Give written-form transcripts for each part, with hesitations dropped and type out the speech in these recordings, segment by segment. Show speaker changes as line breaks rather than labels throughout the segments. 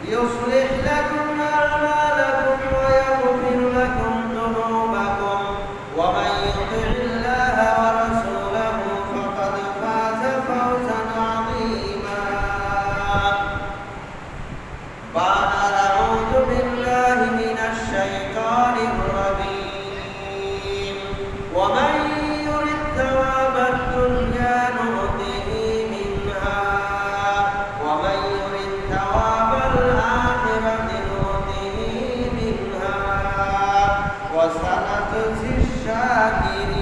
يصلح لكم أعمالكم ويغفر لكم ذنوبكم ومن يطع الله ورسوله فقد فاز فوزا عظيما. بعد أعوذ بالله من الشيطان الرجيم. ومن يرد ثواب الدنيا نؤته منها ومن يرد ثواب الآخرة نؤته منها وسنجزي الشاكرين.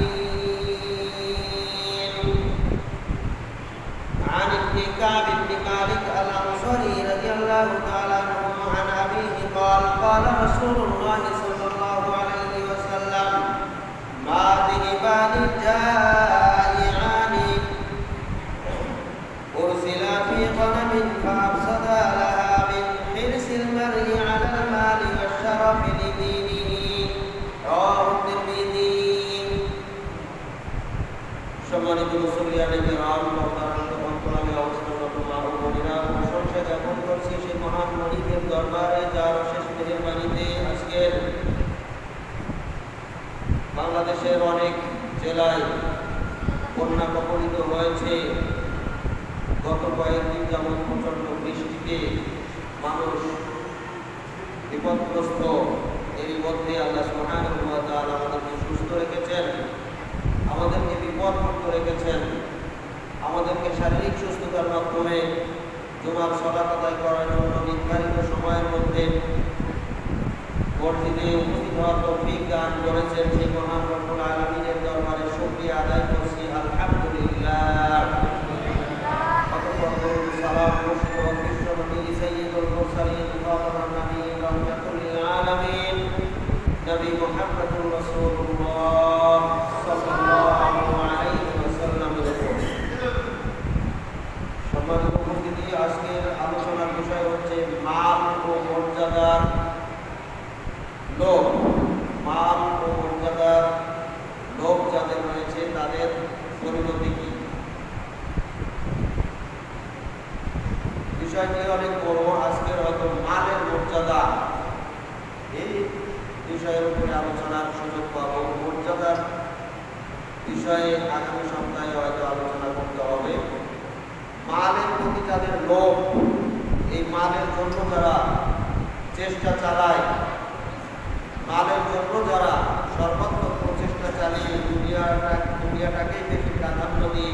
عن ابن كعب بن مالك الأنصاري رضي الله تعالى عنه عن أبيه قال قال رسول الله صلى الله عليه وسلم ما ذهبان جائعان أرسلا في غنم فأفسدا لها من حرص المرء على المال والشرف لدينه. رواه الترمذي. সম্মানিত মুসলিয়ানে কিরাম, আমি অবস্থানরত মা ও বোনেরা, প্রশংসা জ্ঞাপন করছি সেই মহান মালিকের দরবারে যার অশেষ মেহেরবানিতে আজকের বাংলাদেশের অনেক জেলায় বন্যা কবলিত হয়েছে। গত কয়েকদিন যাবৎ প্রচণ্ড বৃষ্টিতে মানুষ বিপদগ্রস্ত। এরই মধ্যে আল্লাহ সুবহানাহু ওয়া তাআলা আমাদেরকে সুস্থ রেখেছেন, আমাদেরকে বিপদমুক্ত রেখেছেন, আমাদেরকে শারীরিক সুস্থতার মাধ্যমে জুমার সালাত আদায় করার জন্য নির্ধারিত সময়ের মধ্যে মসজিদে উপস্থিত হওয়ার তৌফিক দান করেছেন। সেই মহান রব্বুল আলামিনের দরবারে শুকরিয়া আদায় করছি, আলহামদুলিল্লাহ। সালাম মুশতাক বিশ্বনবী সাইয়্যিদুল মুরসালিন খাতামান নবিয়্যিন রাহমাতুল লিল আলামিন নবী মুহাম্মদুর রাসূলুল্লাহ সাল্লাল্লাহু আলাইহি ওয়াসাল্লামের উপর। সম্মানিত উপস্থিতি, আজকের আলোচনার বিষয় হচ্ছে মাল ও মর্যাদার লোভ। মাল ও মর্যাদার লোভ যাদের রয়েছে তাদের পরিণতি কি? বিষয়টি অনেক বড়। আজকের হয়তো মালের মর্যাদা এই বিষয়ের উপরে আলোচনার সুযোগ পাবো। মর্যাদার বিষয়ে আগামী সপ্তাহে হয়তো আলোচনা করতে হবে। মালের প্রতি যাদের লোভ, এই মালের জন্য যারা চেষ্টা চালায়, মালের জন্য যারা সর্বাত্মক প্রচেষ্টা চালিয়ে দুনিয়াটাকেই বেশি প্রাধান্য দিয়ে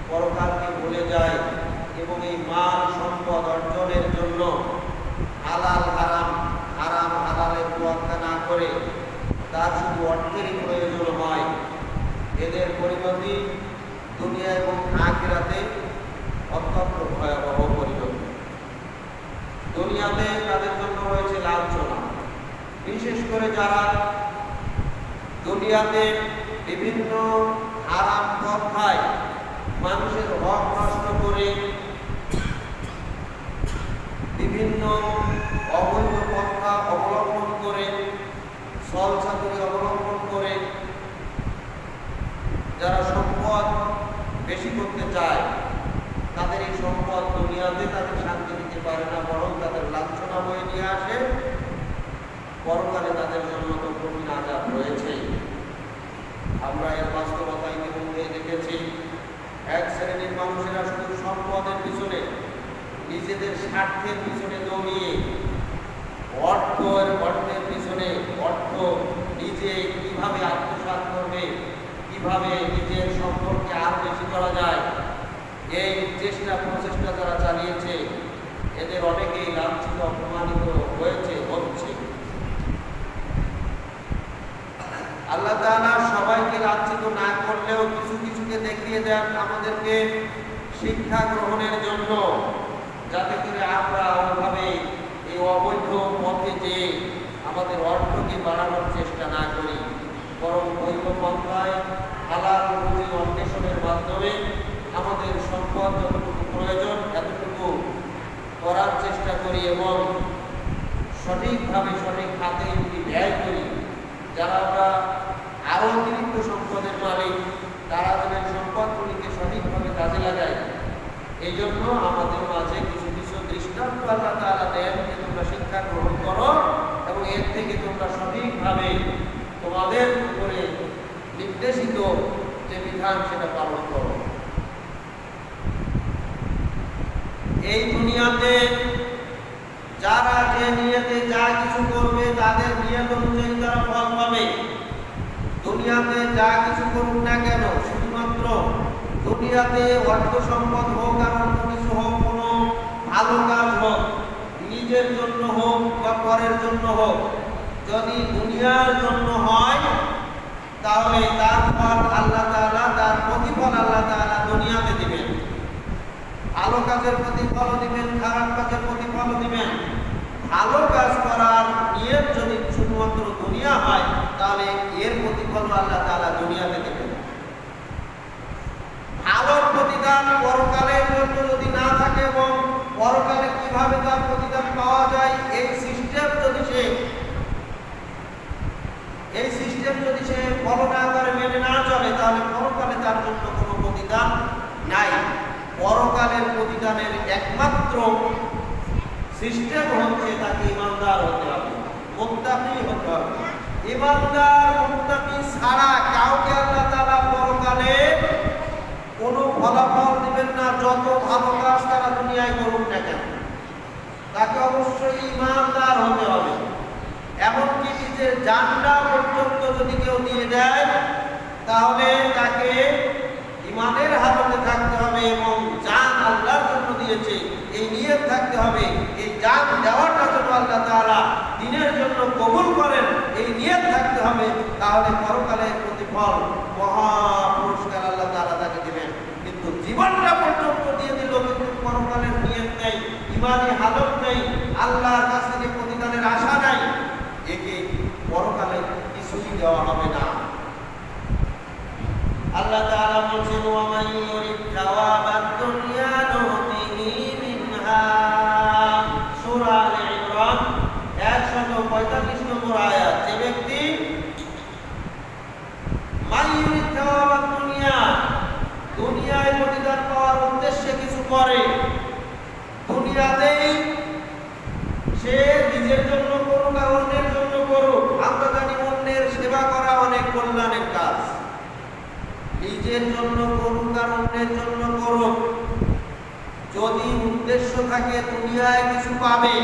পরকালকে ভুলে যায় এবং এই মাল সম্পদ অর্জনের জন্য হালাল হারাম, হারাম হালালের তোয়াক্কা না করে তার শুধু অর্থেরই প্রয়োজন হয়, এদের পরিণতি দুনিয়া এবং আখিরাতে অত্যন্ত ভয়াবহ পরিণতি। দুনিয়াতে তাদের জন্য রয়েছে লাঞ্ছনা। বিশেষ করে যারা দুনিয়াতে বিভিন্ন হারাম পথ খায়, মানুষের হক নষ্ট করে, বিভিন্ন অবৈধ পন্থা অবলম্বন করে, ছলচাতুরি অবলম্বন করে যারা সম্পদ বেশি করতে চায়, তাদের এই সম্পদ দুনিয়াতে তাদের শান্তি দিতে পারে না, বরং তাদের লাঞ্ছনা বয়ে নিয়ে আসে। পরকালে তাদের জন্য তো কঠিন আযাব রয়েছে। আমরা এর বাস্তবতা ইতিমধ্যে দেখেছি। এক শ্রেণীর মানুষেরা শুধু সম্পদের পিছনে, নিজেদের স্বার্থের পিছনে দৌড়িয়ে, অর্থের পিছনে, অর্থ নিজে কিভাবে আত্মসাৎ করবে, কিভাবে নিজের সম্পর্কে আরো বেশি করা যায়, এই প্রচেষ্টা যারা চালিয়েছে, এদের অনেকেই লাঞ্ছিত, অপমানিত হয়েছে, হচ্ছে। আল্লাহ তাআলা সবাইকে লাঞ্ছিত না করলেও কিছু কিছুকে দেখিয়ে দেন আমাদেরকে শিক্ষা গ্রহণের জন্য, যাতে করে আমরা ওইভাবে এই অবৈধ পথে যে আমাদের অর্থকে বাড়ানোর চেষ্টা না করি, বরং বৈধ পন্থায় হালাল রুজি অন্বেষণের মাধ্যমে আমাদের সম্পদ যতটুকু প্রয়োজন এতটুকু করার চেষ্টা করি এবং সঠিকভাবে সঠিক খাতে এটি ব্যয় করি। যারা আমরা আরও অতিরিক্ত সম্পদের মালিক, তারা তাদের সম্পদগুলিকে সঠিকভাবে কাজে লাগায়। এই জন্য আমাদের মাঝে কিছু কিছু দৃষ্টান্ত আল্লাহ তাআলা দেন। তোমাদের উপরে নির্দেশিত যে বিধান সেটা পালন করো। এই দুনিয়াতে যারা যে নিয়তে যা কিছু করবে তাদের নিয়ত অনুযায়ী তারা ফল পাবে। দুনিয়াতে যা কিছু করুক না কেন, শুধুমাত্র দুনিয়াতে অর্থ সম্পদ হোক আর অন্য কিছু হোক, কোনো ভালো কাজ হোক, নিজের জন্য হোক বা পরের জন্য হোক, যদি দুনিয়ার জন্য হয় তাহলে তার ফল আল্লাহ তাআলা, তার প্রতিফল আল্লাহ তাআলা দুনিয়াতে দিবেন। ভালো কাজের প্রতিফলও দিবেন, খারাপ কাজের প্রতিফলও দিবেন। ভালো কাজ করার নিয়ত যদি শুধুমাত্র দুনিয়া হয় তাহলে এর প্রতিফল আল্লাহ তাআলা দুনিয়াতে দেবেন। ভালোর প্রতিদান পরকালের জন্য যদি না থাকে এবং পরকালে কিভাবে তার প্রতিদান পাওয়া যায় এই সিস্টেম যদি সে ফলো না করে, মেনে না চলে, তাহলে পরকালে তার জন্য কোনো প্রতিদান নাই। পরকালের প্রতিদানের একমাত্র সিস্টেম হচ্ছে তাকে ইমানদার হতে হবে, মুত্তাকি হতে হবে। ইমানদার মুত্তাকি ছাড়া কাউকে আল্লাহ তাআলা পরকালে কোনো ফলাফল দিবেন না, যত ভালো কাজ তারা দুনিয়ায় করুক না কেন। তাকে অবশ্যই ইমানদার হতে হবে। এমনকি নিজের জানটা পর্যন্ত যদি কেউ দিয়ে দেয় তাহলে তাকে ইমানের হালতে থাকতে হবে এবং জান আল্লাহর জন্য দিয়েছে এই নিয়ত থাকতে হবে। এই জান দেওয়াটা যেন আল্লাহ তাআলা দ্বীনের জন্য কবুল করেন এই নিয়ত থাকতে হবে। তাহলে পরকালে প্রতিফল, মহা পুরস্কার আল্লাহ তাআলা তাকে দিবেন। কিন্তু জীবনটা পর্যন্ত দিয়ে দিল কিন্তু পরকালের নিয়ত নেই, ইমানি হালত নেই, আল্লাহর কাছ থেকে প্রতিদানের আশা নাই, একে পরকালে কিছুই দেওয়া হবে না। আল্লাহ তাআলা বলেন, ওয়া মান ইউরিদ সাওয়াবাদ দুনিয়া নুতিহি মিনহা, সূরা আলে ইমরান 145 নম্বর আয়াত। যে ব্যক্তি মান ইউরিদ সাওয়াবাদ দুনিয়া, দুনিয়ায় প্রতিদান পাওয়ার উদ্দেশ্যে কিছু করে, দুনিয়াতেই সে নিজের জন্য করুক আর অন্যের জন্য করুক। আমরা জানি অন্যের সেবা করা অনেক কল্যাণের কাজ। নিজের জন্য করুক আর অন্যের জন্য করুক, যদি উদ্দেশ্য থাকে দুনিয়ায় কিছু পাবে,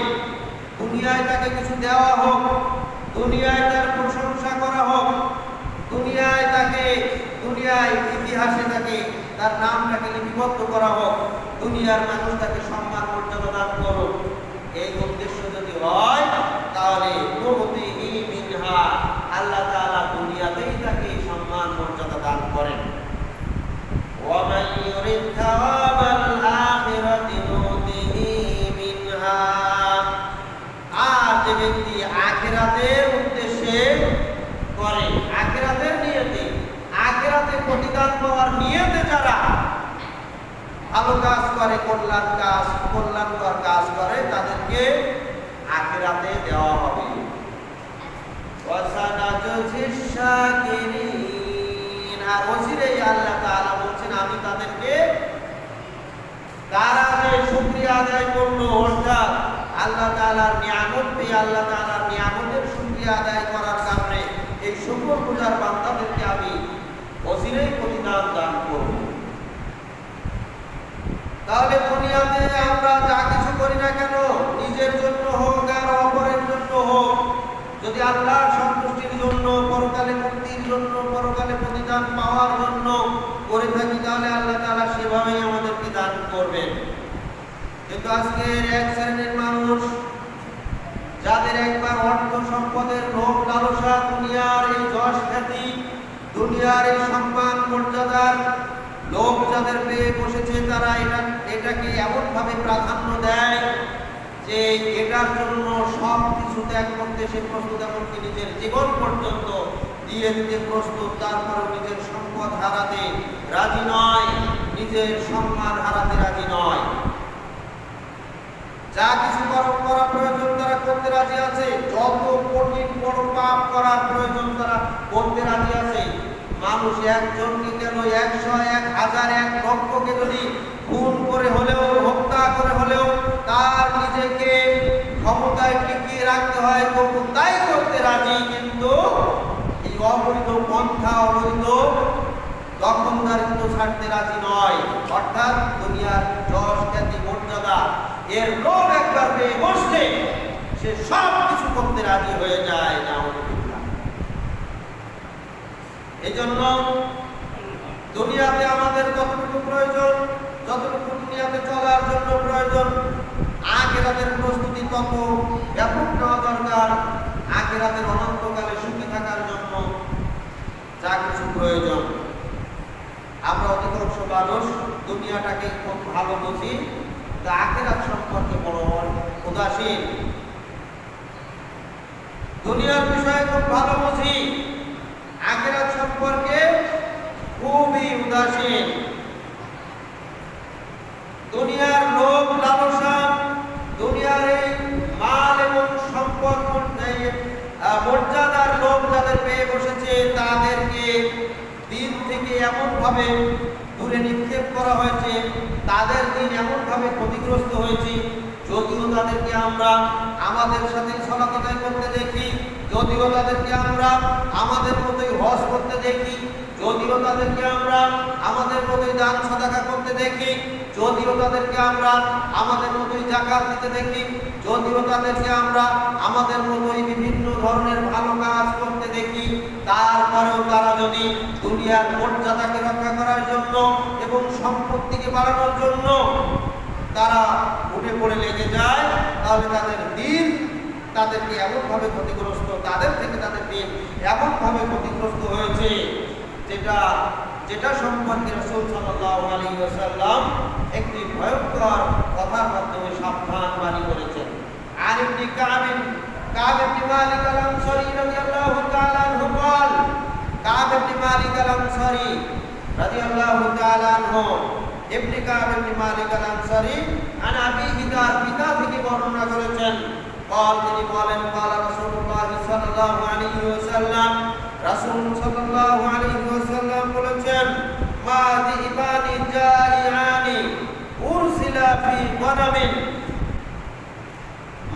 দুনিয়ায় তাকে কিছু দেওয়া হোক, দুনিয়ায় তার প্রশংসা করা হোক, দুনিয়ায় ইতিহাসে তাকে তার নামটাকে লিপিবদ্ধ করা হোক, দুনিয়ার মানুষ তাকে সম্মান মর্যাদা দান করুক, এই উদ্দেশ্য যদি হয় তাহলে নুতিহি মিনহা, আল্লাহ তাআলা দুনিয়াতেই তাকে সম্মান মর্যাদা দান করেন। ওয়া মান ইউরিদ সাওয়াবাল আখিরাতি নুতিহি মিনহা, আর যে ব্যক্তি আখিরাতের উদ্দেশ্যে করে, আখিরাতের নিয়তে, আখিরাতে প্রতিদান পাওয়ার নিয়তে যারা ভালো কাজ করে, কল্যাণকর কাজ করে, তাদেরকে আখিরাতে দেওয়া হবে। ওয়াসানাজজিশ শাকিরিন, আর অচিরেই আল্লাহ তাআলা বলছেন আমি তাদেরকে, তারা যে শুকরিয়া আদায় করলো, অর্থাৎ আল্লাহ তাআলার নিয়ামত পেয়ে আল্লাহ তাআলার নিয়ামতের শুকরিয়া আদায় করার কারণে এই শুকরগুজার বান্দাদেরকে আমি অচিরেই প্রতিদান দান করব। তাহলে দুনিয়াতে আমরা যা কিছু করি না কেন, নিজের জন্য হোক আর অপরের জন্য হোক, যদি আল্লাহর সন্তুষ্টির জন্য, পরকালে মুক্তির জন্য, পরকালে প্রতিদান পাওয়ার জন্য করে থাকি তাহলে আল্লাহ তাআলা সেভাবেই আমাদেরকে দান করবেন। কিন্তু আজকের এক শ্রেণীর মানুষ যাদের একবার অর্থ সম্পদের লোভ লালসা, দুনিয়ার এই যশ খ্যাতি, দুনিয়ার এই সম্মান মর্যাদার লোক যাদের পেয়ে বসেছে, তারা এটাকে এমনভাবে প্রাধান্য দেয় যে এটার জন্য সব কিছু ত্যাগ করতে সে প্রস্তুত, এমনকি নিজের জীবন পর্যন্ত দিয়ে দিতে প্রস্তুত। তারপরে নিজের সম্পদ হারাতে রাজি নয়, নিজের সম্মান হারাতে রাজি নয়। যা কিছু করা প্রয়োজন তারা করতে রাজি আছে, যত কঠিন বড় পাপ করার প্রয়োজন তারা করতে রাজি আছে। মানুষ একজনকে কেন 100, 1000, 1 লক্ষকে যদি খুন করে হলেও, হত্যা করে হলেও তার নিজেকে ক্ষমতায় টিকিয়ে রাখতে হয় তবু তাই করতে রাজি। কিন্তু এই করতে রাজি নয়, অর্থাৎ দুনিয়ার যশ খ্যাতি মর্যাদা এর লোভ একবার পেয়ে বসলে সে সব কিছু করতে রাজি হয়ে যায়। এই জন্য দুনিয়াতে আমাদের যতটুকু প্রয়োজন, যতটুকু দুনিয়াতে চলার জন্য প্রয়োজন, আখিরাতের প্রস্তুতি তত ব্যাপক নেওয়া দরকার। আখিরাতের অনন্তকালে সুখী থাকার জন্য যা কিছু প্রয়োজন, আমরা অধিকাংশ মানুষ দুনিয়াটাকে খুব ভালো বুঝি, তা আখিরাত সম্পর্কে বড় উদাসীন। দুনিয়ার বিষয়ে খুব ভালো বুঝি, আখিরাত সম্পর্কে খুবই উদাসীন। দুনিয়ার লোভ লালসা, দুনিয়ার এই মাল এবং সম্পদ মর্যাদার লোভ যাদের পেয়ে বসেছে, তাদেরকে দিন থেকে এমনভাবে দূরে নিক্ষেপ করা হয়েছে, তাদের দিন এমনভাবে ক্ষতিগ্রস্ত হয়েছে। যদিও তাদেরকে আমরা আমাদের সাথে সলাকতাই করতে দেখি, যদিও তাদেরকে আমরা আমাদের মতোই হজ করতে দেখি, যদিও তাদেরকে আমরা আমাদের মতোই দান সাদাকা করতে দেখি, যদিও তাদেরকে আমরা আমাদের মতোই যাকাত দিতে দেখি, যদিও তাদেরকে আমরা আমাদের মতোই বিভিন্ন ধরনের ভালো কাজ করতে দেখি, তারপরেও তারা যদি দুনিয়ার মর্যাদাকে রক্ষা করার জন্য এবং সম্পত্তিকে বাড়ানোর জন্য তারা উঠে পড়ে লেগে যায়, তাহলে তাদের দিন তাদেরকে এমনভাবে ক্ষতিগ্রস্ত, তাদের থেকে তাদের দিন এমনভাবে ক্ষতিগ্রস্ত হয়েছে যেটা সম্পর্কে রাসূল সাল্লাল্লাহু আলাইহি ওয়াসাল্লাম একটি ভয়ঙ্কর কথার মাধ্যমে সাবধান বাণী করেছেন। আর ইবনে কাব ইবনে মালিক আল-আনসারী রাদিয়াল্লাহু তাআলা আনহু বলেন, কাব ইবনে মালিক আল-আনসারী রাদিয়াল্লাহু তাআলা আনহু, ইবনে কাব ইবনে মালিক আল-আনসারী আন আবিহি তার পিতা থেকে বর্ণনা করেছেন। তিনি বলেন, قال رسول الله صلى الله عليه وسلم, রাসূল সাল্লাল্লাহু আলাইহি ওয়াসাল্লাম বলেছেন, মা যিবানি জাইআনি উরসিলা ফি গনামিন,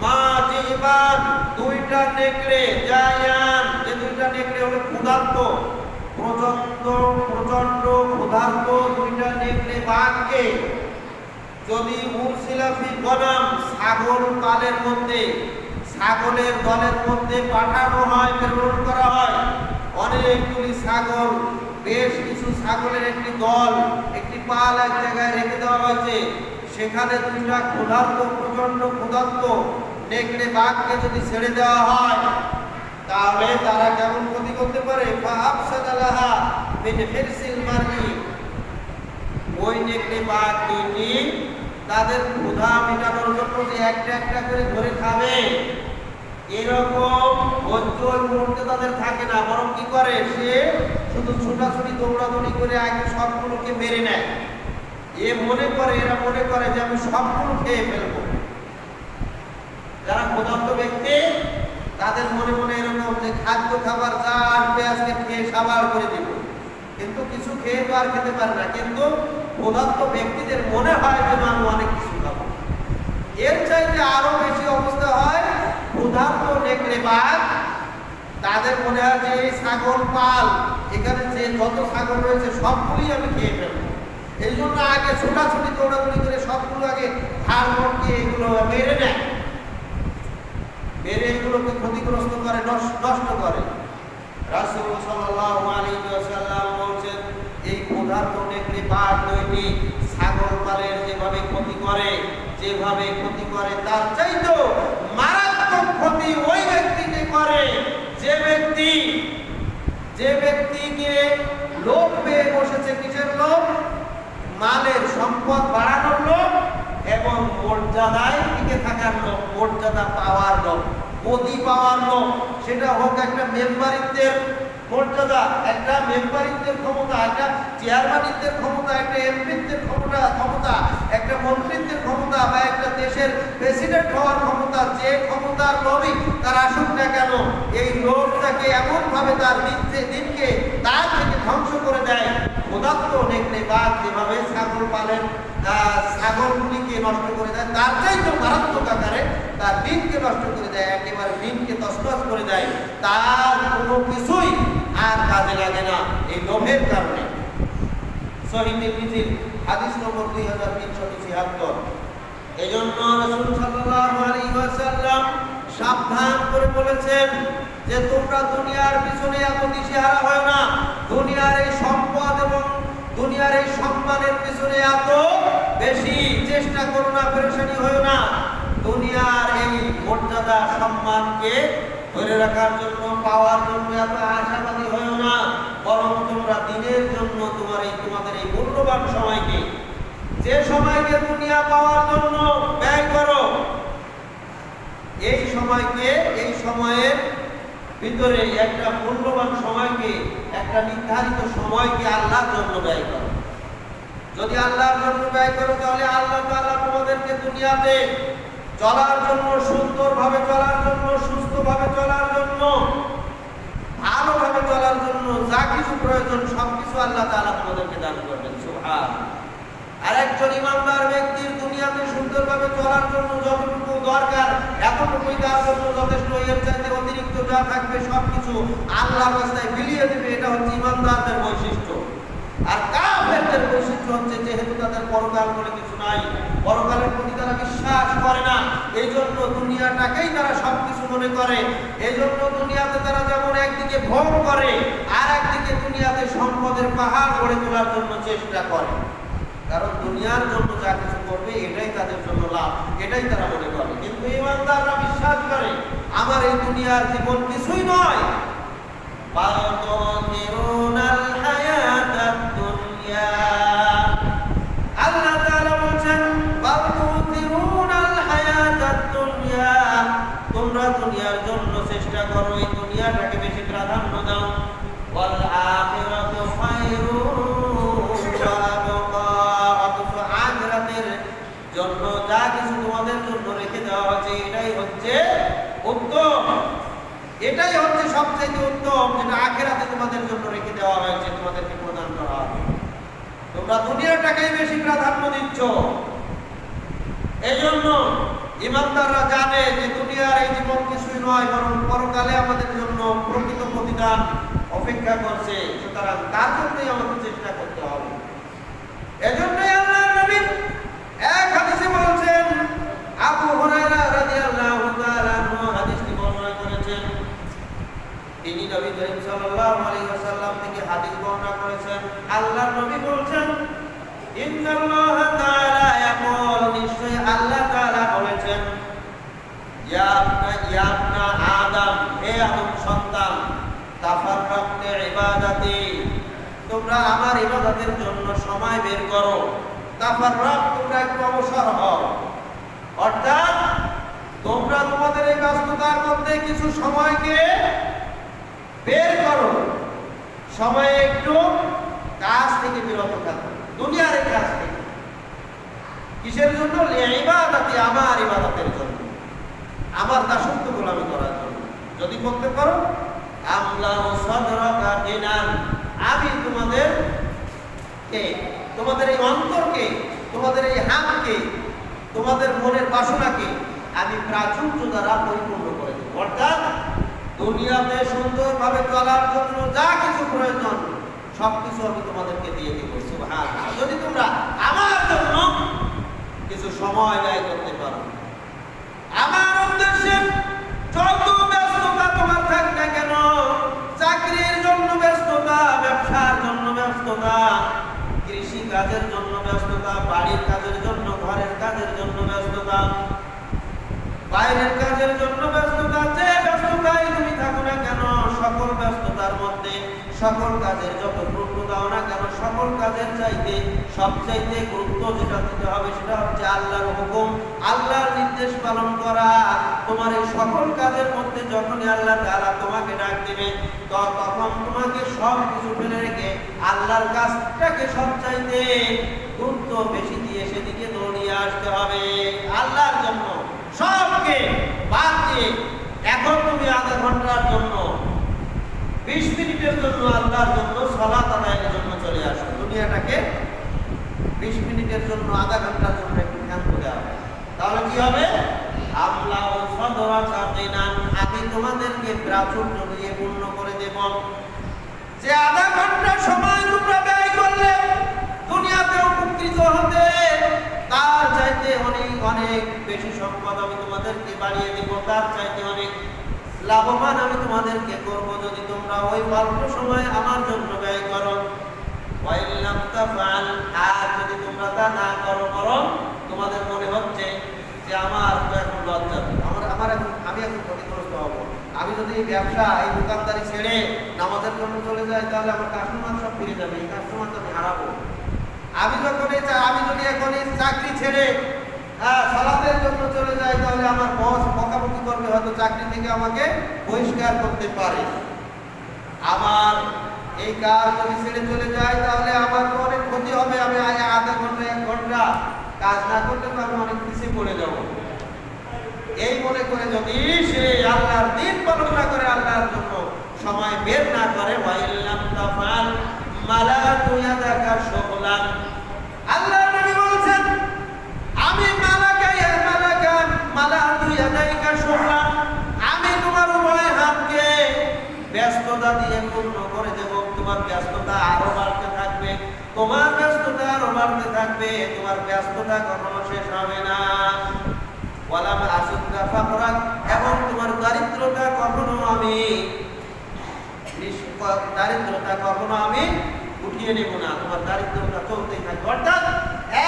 মা যিবান দুইটা নেকড়ে, জাইআন যে দুইটা নেকড়ে হলো ক্ষুধার্ত, প্রচন্ড ক্ষুধার্ত দুইটা নেকড়ে বাঘকে যদি উরসিলা ফি গনাম ছাগল পালের মধ্যে, ছাগলের দলের মধ্যে পাঠানো হয়, প্রেরণ করা হয়, অনেকগুলি ছাগল, বেশ কিছু ছাগলের একটি দল, একটি পাল এক জায়গায় রেখে দেওয়া হয়েছে, সেখানে দুইটা প্রচন্ড ক্ষুধার্ত নেকড়ে বাঘকে যদি ছেড়ে দেওয়া হয়, তাহলে তারা কেমন ক্ষতি করতে পারে? ফাআফসাদালাহা মিন হিরসিল মারই, ওই নেকড়ে বাঘ দুইটি তাদের ক্ষুধা মেটানোর জন্য যে একটা একটা করে ধরে খাবে, এরকম ধৈর্য ওই মুহূর্তে তাদের থাকে না, বরং কি করে, সে শুধু ছোটাছুটি দৌড়াদৌড়ি করে আগে সবগুলোকে মেরে নেয়। এরা মনে করে যে আমি সবগুলো খেয়ে ফেলবো। যারা ক্ষুধার্ত ব্যক্তি, তাদের মনে মনে এরকম যে খাদ্য খাবার যা আসবে আজকে খেয়ে সাবার করে দিব, কিন্তু কিছু খেয়ে তো আর খেতে পারে না। কিন্তু ক্ষুধার্ত ব্যক্তিদের মনে হয় যে আমি অনেক কিছু খাবো। এর চাইতে আরো বেশি অবস্থা হয় ক্ষুধার্ত নেকড়ে বাঘ, তাদের মনে হয় যে এই ছাগল পাল, এখানে যে যত ছাগল রয়েছে সবগুলি আমি খেয়ে ফেলবো। এই জন্য আগে ছোটাছুটি দৌড়াদৌড়ি করে সবগুলো আগে হাড় মটকে এগুলো মেরে নেয়, মেরে এগুলোকে ক্ষতিগ্রস্ত করে, নষ্ট করে। রাসূল সাল্লাল্লাহু আলাইহি ওয়াসাল্লাম বলেন, এই ক্ষুধার্ত নেকড়ে বাঘ দুইটি ছাগল পালের যেভাবে ক্ষতি করে তার চাইতেও মারাত্মক ক্ষতি ওই ব্যক্তিকে করে যে ব্যক্তিকে লোভ পেয়ে বসেছে। কিসের লোভ? মালের, সম্পদ বাড়ানোর লোভ এবং মর্যাদায় টিকে থাকার লোভ, মর্যাদা পাওয়ার লোভ, পদী পাওয়ার লোভ। সেটা হোক একটা মেম্বারিত্বের মর্যাদা, একটা মেম্বারিত্বের ক্ষমতা, একটা চেয়ারম্যানিত্বের ক্ষমতা, একটা এমপিত্বের ক্ষমতা, একটা মন্ত্রিত্বের ক্ষমতা, বা একটা দেশের প্রেসিডেন্ট হওয়ার ক্ষমতা। যে ক্ষমতার লোভই তার আসুক না কেন, এই লোভটাকে এমনভাবে তার দিনকে তার থেকে ধ্বংস করে দেয়। ক্ষুধার্ত নেকড়ে বাঘ যেভাবে ছাগল পালেন, ছাগলগুলিকে নষ্ট করে দেয়, তার চাইতে মারাত্মক আকারে তার দিনকে নষ্ট করে দেয়, একেবারে দিনকে তছনছ করে দেয়। তার কোনো কিছুই আর কাজে লাগে না এই লোভের কারণে। সহিহ তিরমিজির হাদিস নম্বর 2376। এজন্য রাসূল সাল্লাল্লাহু আলাইহি ওয়াসাল্লাম সাবধান করে বলেছেন যে তোমরা দুনিয়ার পিছনে এত দিশেহারা হয় না, দুনিয়ার এই সম্পদ এবং দুনিয়ার এই সম্মানের পিছনে এত বেশি চেষ্টা করো না, পেরেশানি হয় না। দুনিয়ার এই মর্যাদা সম্মানকে ধরে রাখার জন্য, পাওয়ার জন্য এত আশাবাদী হয়েও না, বরং তোমরা দিনের জন্য তোমাদের এই মূল্যবান সময়কে, যে সময়কে দুনিয়া পাওয়ার জন্য ব্যয় করো, এই সময়কে, এই সময়ের ভিতরে একটা মূল্যবান সময়কে, একটা নির্ধারিত সময়কে আল্লাহর জন্য ব্যয় করো। যদি আল্লাহর জন্য ব্যয় করো তাহলে আল্লাহ তাআলা তোমাদেরকে দুনিয়াতে চলার জন্য, সুন্দরভাবে চলার জন্য, সুস্থভাবে চলার জন্য, ভালোভাবে চলার জন্য যা কিছু প্রয়োজন সবকিছু আল্লাহ তাআলা তোমাদেরকে দান করবেন। সুবহানাল্লাহ। আর একজন ইমানদার ব্যক্তির দুনিয়াতে সুন্দরভাবে চলার জন্য যতটুকু দরকার এতটুকুই তার জন্য যথেষ্ট। এর চাইতে অতিরিক্ত যা থাকবে সবকিছু আল্লাহর রাস্তায় বিলিয়ে দেবে। এটা হচ্ছে ইমানদারদের বৈশিষ্ট্য। আর কাফেরদের বৈশিষ্ট্য হচ্ছে যেহেতু তাদের পরকাল বলে কিছু নাই, পরকালের প্রতি তারা বিশ্বাস করে না, এই জন্য দুনিয়াটাকেই তারা সবকিছু মনে করে। এই জন্য দুনিয়াতে তারা যেমন একদিকে ভোগ করে আর একদিকে দুনিয়াতে সম্পদের পাহাড় গড়ে তোলার জন্য চেষ্টা করে। কারণ দুনিয়ার জন্য যা কিছু করবে এটাই তাদের জন্য লাভ, এটাই তারা মনে করে। কিন্তু ইমানদাররা বিশ্বাস করে আমার এই দুনিয়ার জীবন কিছুই নয়। আল্লাহ তাআলা বলেন তোমরা দুনিয়ার জন্য চেষ্টা করো, এই দুনিয়াটাকে বেশি প্রাধান্য দাও। ওয়াল আখিরাতু জন্য যা কিছু তোমাদের জন্য রেখে দেওয়া হয়েছে এটাই হচ্ছে উত্তম, এটাই হচ্ছে সবচেয়ে উত্তম, যেটা আখিরাতে তোমাদের জন্য রেখে দেওয়া হয়েছে, তোমাদেরকে প্রদান করা হবে। তোমরা দুনিয়াটাকেই বেশি প্রাধান্য দিচ্ছ। এই জন্য ইমানদাররা জানে যে দুনিয়ার এই জীবন কিছুই নয়, বরং পরকালে আমাদের জন্য প্রকৃত প্রতিদান অপেক্ষা করছে। সুতরাং তার জন্যই আমাদের চেষ্টা করতে হবে। এজন্যই আল্লাহর নবী এক হাদিসে বলছেন, আবু হুরায়রা রাদিয়াল্লাহু তাআলা আনহু হাদিসটি বর্ণনা করেছেন। তিনি নবী করিম সাল্লাল্লাহু আলাইহি ওয়াসাল্লাম থেকে হাদিস বর্ণনা করেছেন। আল্লাহর নবী বলছেন, ইন্নাল্লাহা তাআলা ইয়াকুল, নিশ্চয়ই আল্লাহ তাআলা বলেছেন, ইয়া ইবনা আদম, হে আদম সন্তান, তাফাররাকনা ইবাদাতি, তোমরা আমার ইবাদতের জন্য সময় বের করো। তাফাররাক, তোমরা একটু অবসর হও, অর্থাৎ তোমরা তোমাদের এই ব্যস্ততার মধ্যে কিছু সময়কে বের করো, সময়ে একটু কাজ থেকে বিরত থাকো, দুনিয়ার এই কাজ থেকে। কিসের জন্য? লিইবাদাতি, আমার ইবাদতের জন্য, আমার দাসত্ব গোলামি করার জন্য। যদি করতে পারো, আমলাউ সাদরাকা দিনান, আমি তোমাদের এই অন্তরকে, তোমাদের এই হাতকে, তোমাদের মনের বাসনাকে আমি প্রাচুর্য দ্বারা পরিপূর্ণ করে দেব। অর্থাৎ দুনিয়াতে সুন্দরভাবে চলার জন্য যা কিছু প্রয়োজন সবকিছু আমি তোমাদেরকে দিয়ে দেব। সুবহানাল্লাহ। যদি তোমরা আমার জন্য কিছু সময় ব্যয় করতে পারো, আমার উদ্দেশ্যে যত ব্যস্ততা তোমার থাক না কেন, চাকরির জন্য ব্যস্ততা, ব্যবসার জন্য ব্যস্ততা, কৃষি কাজের জন্য ব্যস্ততা, বাড়ির কাজের জন্য, ঘরের কাজের জন্য ব্যস্ততা, বাইরের কাজের জন্য ব্যস্ততা, যে ব্যস্ততায় তুমি থাকো না কেন, সকল ব্যস্ততার মধ্যে সকল কাজের যত গুরুত্ব দাও না কেন, সকল কাজের চাইতে সবচাইতে গুরুত্ব যেটা দিতে হবে সেটা হচ্ছে আল্লাহর হুকুম, আল্লাহর নির্দেশ পালন করা। তোমার এই সকল কাজের মধ্যে যখনই আল্লাহ তাআলা তোমাকে ডাক দিবে, তখন তোমাকে সব কিছু ফেলে রেখে আল্লাহর কাজটাকে সবচাইতে গুরুত্ব বেশি দিয়ে সেদিকে দৌড়িয়ে আসতে হবে। আল্লাহর জন্য সবকে বাদ দিয়ে এখন তুমি আধা ঘন্টার জন্য, 20 মিনিটের জন্য আল্লাহর জন্য সালাত আদায়ের জন্য চলে আসো। দুনিয়াটাকে 20 মিনিটের জন্য, আধা ঘন্টার জন্য একটু ক্ষান্ত দেওয়া হবে। তাহলে কি হবে? আমলাউ সাদরাকা দিনান, আমি তোমাদেরকে প্রাচুর্য দিয়ে পূর্ণ করে দেব। যে আধা ঘন্টা সময় তোমরা ব্যয় করলে উপকৃত হতে, তার চাইতে অনেক অনেক বেশি সম্পদ আমি তোমাদেরকে বাড়িয়ে দেব, তার চাইতে অনেক লাভবান আমি তোমাদেরকে করব যদি তোমরা ওই অল্প সময় আমার জন্য ব্যয় করো। ওয়াইলাম তাফআল, আর যদি তোমরা তা না করো, বরং তোমাদের মনে হচ্ছে যে আমার তো এখন লজ্জা, আমি এখন ক্ষতিগ্রস্ত হব, আমি যদি এই ব্যবসা এই দোকানদারি ছেড়ে নামাজের জন্য চলে যাই তাহলে আমার কাস্টমার সব ফিরে যাবে, এই কাস্টমার তো আমি হারাবো। আমি যদি এখন এই চাকরি ছেড়ে সালাতের জন্য চলে যাই তাহলে আমার বস বকাবকি করবে, হয়তো চাকরি থেকে আমাকে বহিষ্কার করতে পারে। আমার এই কাজ যদি ছেড়ে চলে যায় তাহলে আমার তো অনেক ক্ষতি হবে, আমি আধা ঘন্টা 1 ঘন্টা কাজ না করলে তো আমি অনেক পিছিয়ে পড়ে যাব। এই মনে করে যদি সে আল্লাহর দিন পালন না করে, আল্লাহর জন্য সময় বের না করে, ওয়াইল্লাম তাফআল মালাতু ইয়াদাকা শুগলান, আল্লাহর নবী বলেন আমি মালাতু ইয়াদাকা শুগলান, আমি তোমার উভয় হাতকে ব্যস্ততা দিয়ে পূর্ণ করে দেব। তোমার ব্যস্ততা আরো বাড়তে থাকবে, তোমার ব্যস্ততা আরো বাড়তে থাকবে, তোমার ব্যস্ততা কখনো শেষ হবে না। ওয়ালাম আসুকা ফাকরাক, এবং তোমার দারিদ্রতা কখনো আমি উঠিয়ে নেব না, তোমার দারিদ্রতা চলতেই থাকবে। অর্থাৎ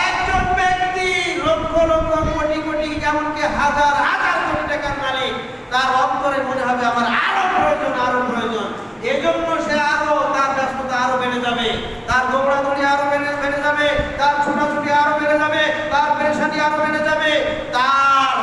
একজন ব্যক্তি লক্ষ লক্ষ কোটি কোটি এমনকি হাজার হাজার কোটি টাকার মালিক, তার অন্তরে মনে হবে আমার আরো প্রয়োজন, আরো প্রয়োজন, এজন্য সে আরো তার ব্যস্ততা আরো বেড়ে যাবে, তার দৌড়াদৌড়ি আরো বেড়ে যাবে, তার ছোটাছুটি আরো বেড়ে যাবে, তার পেরেশানি আরো বেড়ে যাবে, তার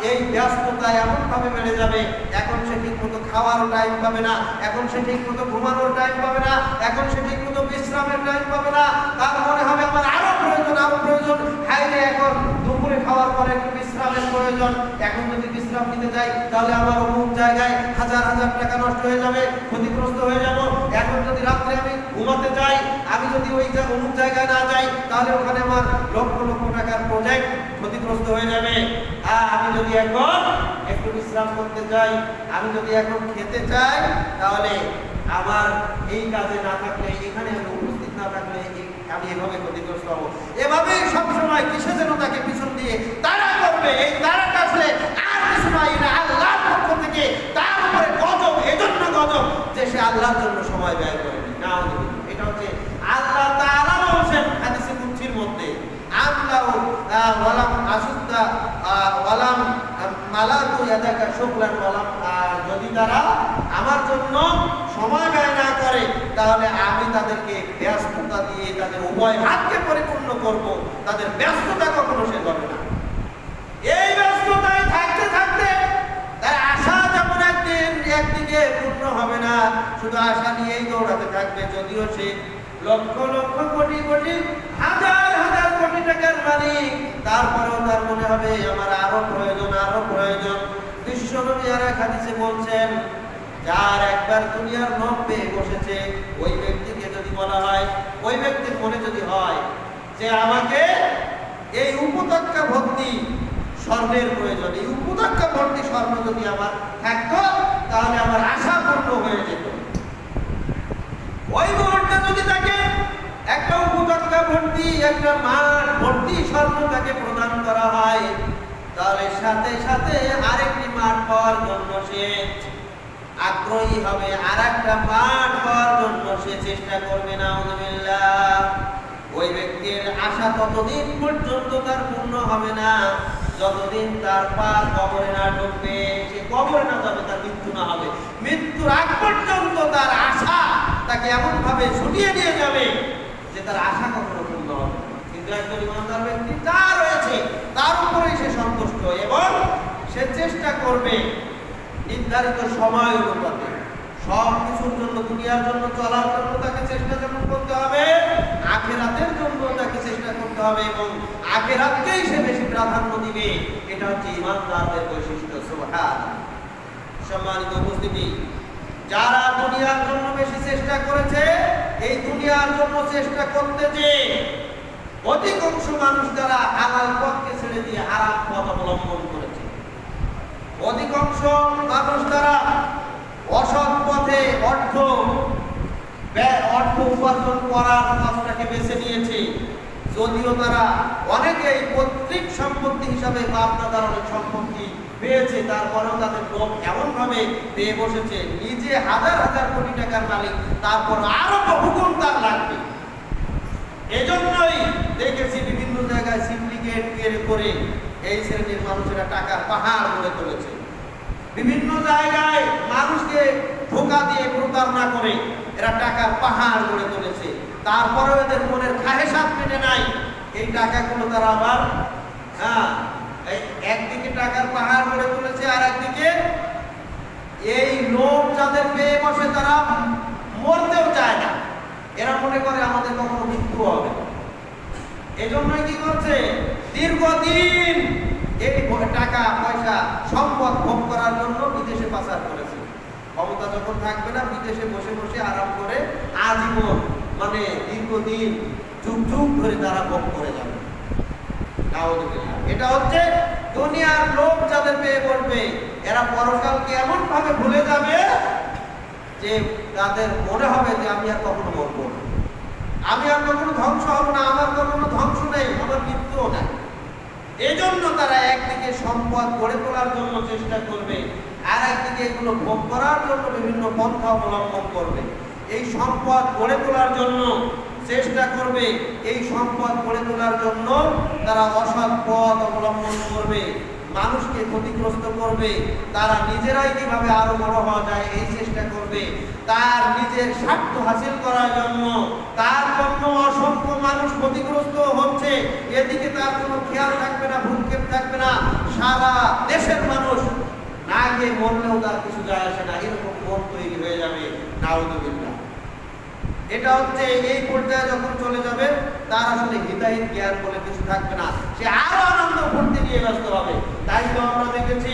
এই ব্যস্ততা এমন ভাবে বেড়ে যাবে, এখন সে ঠিক মতো খাওয়ারও টাইম পাবে না, এখন সে ঠিক মতো ঘুমানোর টাইম পাবে না, এখন সে ঠিক মতো বিশ্রামের টাইম পাবে না, তার মনে হবে আমার আরো প্রয়োজন, আরো প্রয়োজন, হাইরে এখন দুপুরে খাওয়ার পরে একটু বিশ্রামের প্রয়োজন, এখন যদি বিশ্রাম নিতে যাই তাহলে আমার অমুক জায়গায় হাজার হাজার টাকা নষ্ট হয়ে যাবে, ক্ষতিগ্রস্ত হয়ে যাব, এখন যদি রাত্রে আমি ঘুমাতে যাই, আমি যদি ওই অমুক জায়গায় না যাই তাহলে ওখানে আমার লক্ষ লক্ষ টাকার প্রজেক্ট ক্ষতিগ্রস্ত হয়ে যাবে। আমি যদি এখন একটু বিশ্রাম করতে যাই, আমি যদি এখন খেতে চাই, তাহলে আমার এই কাজে না থাকলে, এখানে আমি উপস্থিত না থাকলে আমি এভাবে ক্ষতিগ্রস্ত হব। এভাবে সবসময় কিসে যেন তাকে পিছন দিয়ে তারা করবে, এই তারাটা আসলে আর কিছু নয়, না আল্লাহর পক্ষ থেকে তার উপরে গজব, এজন্য গজব যে সে আল্লাহর জন্য সময় ব্যয় করেনি। না, এটা হচ্ছে আল্লাহ তাআলা বলেছেন হাদিসে কুদসির মধ্যে, আমলাউ ওয়ালাম আসুদ্দা ওয়ালাম মালাতু ইয়াদাকা শুগলান ওয়ালাম, যদি তারা আমার জন্য সময় ব্যয় না করে তাহলে আমি তাদেরকে ব্যস্ততা দিয়ে তাদের উভয় হাতকে পরিপূর্ণ করব, তাদের ব্যস্ততা কখনো শেষ হবে না। এই ব্যস্ততায় থাকতে থাকতে তার আশা যেমন একদিকে পূর্ণ হবে না, শুধু আশা নিয়েই দৌড়াতে থাকবে, যদিও সে লক্ষ লক্ষ কোটি কোটি হাজার হাজার কোটি টাকার মালিক, তারপরেও তার মনে হবে আমার আরো প্রয়োজন, আরো প্রয়োজন। বিশ্বনবী আর এক হাদিসে বলছেন, যার একবার দুনিয়ার লোভ পেয়ে বসেছে, ওই ব্যক্তিকে যদি বলা হয়, ওই ব্যক্তির মনে যদি হয় যে আমাকে এই উপত্যকা ভর্তি স্বর্ণের প্রয়োজন, এই উপত্যকা ভর্তি স্বর্ণ যদি আমার থাকতো তাহলে আমার আশা পূর্ণ হয়ে যেত, ওই মুহূর্তে যদি তাকে একটা উপত্যকা ভর্তি, একটা মাঠ ভর্তি স্বর্ণ তাকে প্রদান করা হয়, তাহলে সাথে সাথে আরেকটি মাঠ পাওয়ার জন্য সে আগ্রহী হবে, আর একটা মাঠ পাওয়ার জন্য সে চেষ্টা করবে। নাউযুবিল্লাহ। ওই ব্যক্তির আশা ততদিন পর্যন্ত তার পূর্ণ হবে না যতদিন তার পা কবরে না ঢুকবে, সে কবরে না যাবে, তার মৃত্যু না হবে। মৃত্যুর আগ পর্যন্ত তার আশা তাকে এমন ভাবে ছুটিয়ে নিয়ে যাবে যে তার আশা কখনো পূর্ণ হবে। কিন্তু একজন ইমানদার ব্যক্তি যা রয়েছে তার উপরেই সে সন্তুষ্ট এবং সে চেষ্টা করবে নির্ধারিত সময় অনুপাতে সব কিছুর জন্য, দুনিয়ার জন্য চলার জন্য তাকে চেষ্টা যেমন করতে হবে, আখিরাতের জন্য তাকে চেষ্টা করতে হবে এবং আখিরাতকেই সে বেশি প্রাধান্য দিবে। এটা হচ্ছে ইমানদারদের বৈশিষ্ট্য। সুবহানাল্লাহ। সম্মানিত উপস্থিতি, যারা দুনিয়ার জন্য বেশি চেষ্টা করেছে, এই দুনিয়ার জন্য চেষ্টা করতে যে অধিকাংশ মানুষ যারা হালাল পথকে ছেড়ে দিয়ে হারাম পথ অবলম্বন করেছে, অধিকাংশ মানুষ তারা অসৎ পথে অর্থ উপার্জন করার পথটাকে বেছে নিয়েছে, যদিও তারা অনেকেই পৈতৃক সম্পত্তি হিসাবে বাপ দাদার অনেক সম্পত্তি পেয়েছে, তারপরেও তাদের লোভ এমনভাবে পেয়ে বসেছে, নিজে হাজার হাজার কোটি টাকার মালিক, তারপর আরো বহুগুণ তার লাগবে। এজন্যই দেখেছি বিভিন্ন জায়গায় সিন্ডিকেট করে এই শ্রেণীর মানুষেরা টাকার পাহাড় গড়ে তুলেছে। বিভিন্ন জায়গায় মানুষকে ধোঁকা দিয়ে প্রতারণা করে এরা টাকার পাহাড় গড়ে তুলেছে। তারপরেও এদের মনের খাহেসাত মেটে নাই। এই টাকাগুলো তারা আবার একদিকে টাকার পাহাড় গড়ে তুলেছে, আর একদিকে এই লোভ যাদের পেয়ে বসে তারা মরতেও চায় না। এরা মনে করে আমাদের কখনো মৃত্যু হবে। এজন্যই কি করছে, দীর্ঘদিন এই টাকা পয়সা সম্পদ ভোগ করার জন্য বিদেশে পাচার করেছে। ক্ষমতা যখন থাকবে না, বিদেশে বসে বসে আরাম করে আজীবন, মানে দীর্ঘদিন যুগ যুগ ধরে তারা ভোগ করে যাবে। এটা হচ্ছে দুনিয়ার লোভ যাদের পেয়ে বলবে, এরা পরকালকে এমন ভাবে ভুলে যাবে যে তাদের মনে হবে যে আমি আর কখনো মরবো না, আমি আর কখনো ধ্বংস হব না, আমার কখনো ধ্বংস নেই, আমার মৃত্যুও নাই। এই জন্য তারা একদিকে সম্পদ গড়ে তোলার জন্য চেষ্টা করবে, আর একদিকে এগুলো ভোগ করার জন্য বিভিন্ন পন্থা অবলম্বন করবে। এই সম্পদ গড়ে তোলার জন্য চেষ্টা করবে, এই সম্পদ গড়ে তোলার জন্য তারা অসৎ পথ অবলম্বন করবে, মানুষকে ক্ষতিগ্রস্ত করবে, তারা নিজেরাই কিভাবে আরো বড় হওয়া যায় এই চেষ্টা করবে, তার নিজের স্বার্থ হাসিল করার জন্য তার জন্য অসংখ্য মানুষ ক্ষতিগ্রস্ত হচ্ছে, এদিকে তার কোনো খেয়াল থাকবে না, ভূক্ষেপ থাকবে না, সারা দেশের মানুষ না গিয়ে মরলেও তার কিছু যায় আসে না, এরকম মন তৈরি হয়ে যাবে। নাউযুবিল্লাহ। এটা হচ্ছে এই পর্যায়ে যখন চলে যাবে, তার আসলে হিতাহিত জ্ঞান বলে কিছু থাকবে না, সে আরো আনন্দ ফুর্তি নিয়ে ব্যস্ত হবে। তাই তো আমরা দেখেছি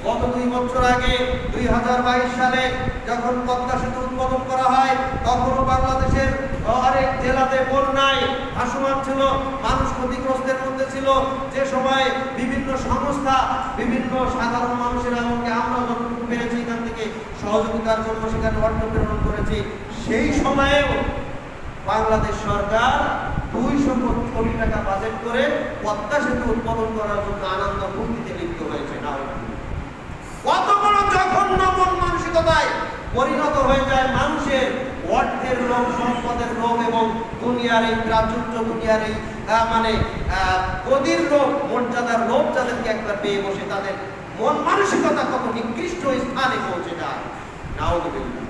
গত 2 বছর আগে 2022 সালে যখন পদ্মা সেতু উদ্বোধন করা হয়, তখনও বাংলাদেশের অনেক জেলাতে বন্যায় ভাসমান ছিল, মানুষ ক্ষতিগ্রস্তের মধ্যে ছিল। যে সময় বিভিন্ন সংস্থা, বিভিন্ন সাধারণ মানুষের, এমনকি আমরা যতটুকু পেরেছি এখান থেকে সহযোগিতার জন্য সেখানে অর্থ প্রেরণ করেছি। সেই সময়েও বাংলাদেশ সরকার 200 কোটি টাকা বাজেট করে পদ্মা সেতু উদ্বোধন করার জন্য আনন্দ ফুর্তিতে লিপ্ত হয়েছে। না, কত বড় জঘন্য মন মানসিকতায় পরিণত হয়ে যায় মানুষের, অর্থের লোভ, সম্পদের লোভ এবং দুনিয়ার এই প্রাচুর্য, দুনিয়ার এই মানে গদির লোভ, মর্যাদার লোভ যাদেরকে একবার পেয়ে বসে, তাদের মন মানসিকতা কত নিকৃষ্ট স্থানে পৌঁছে যায়। নাউযুবিল্লাহ।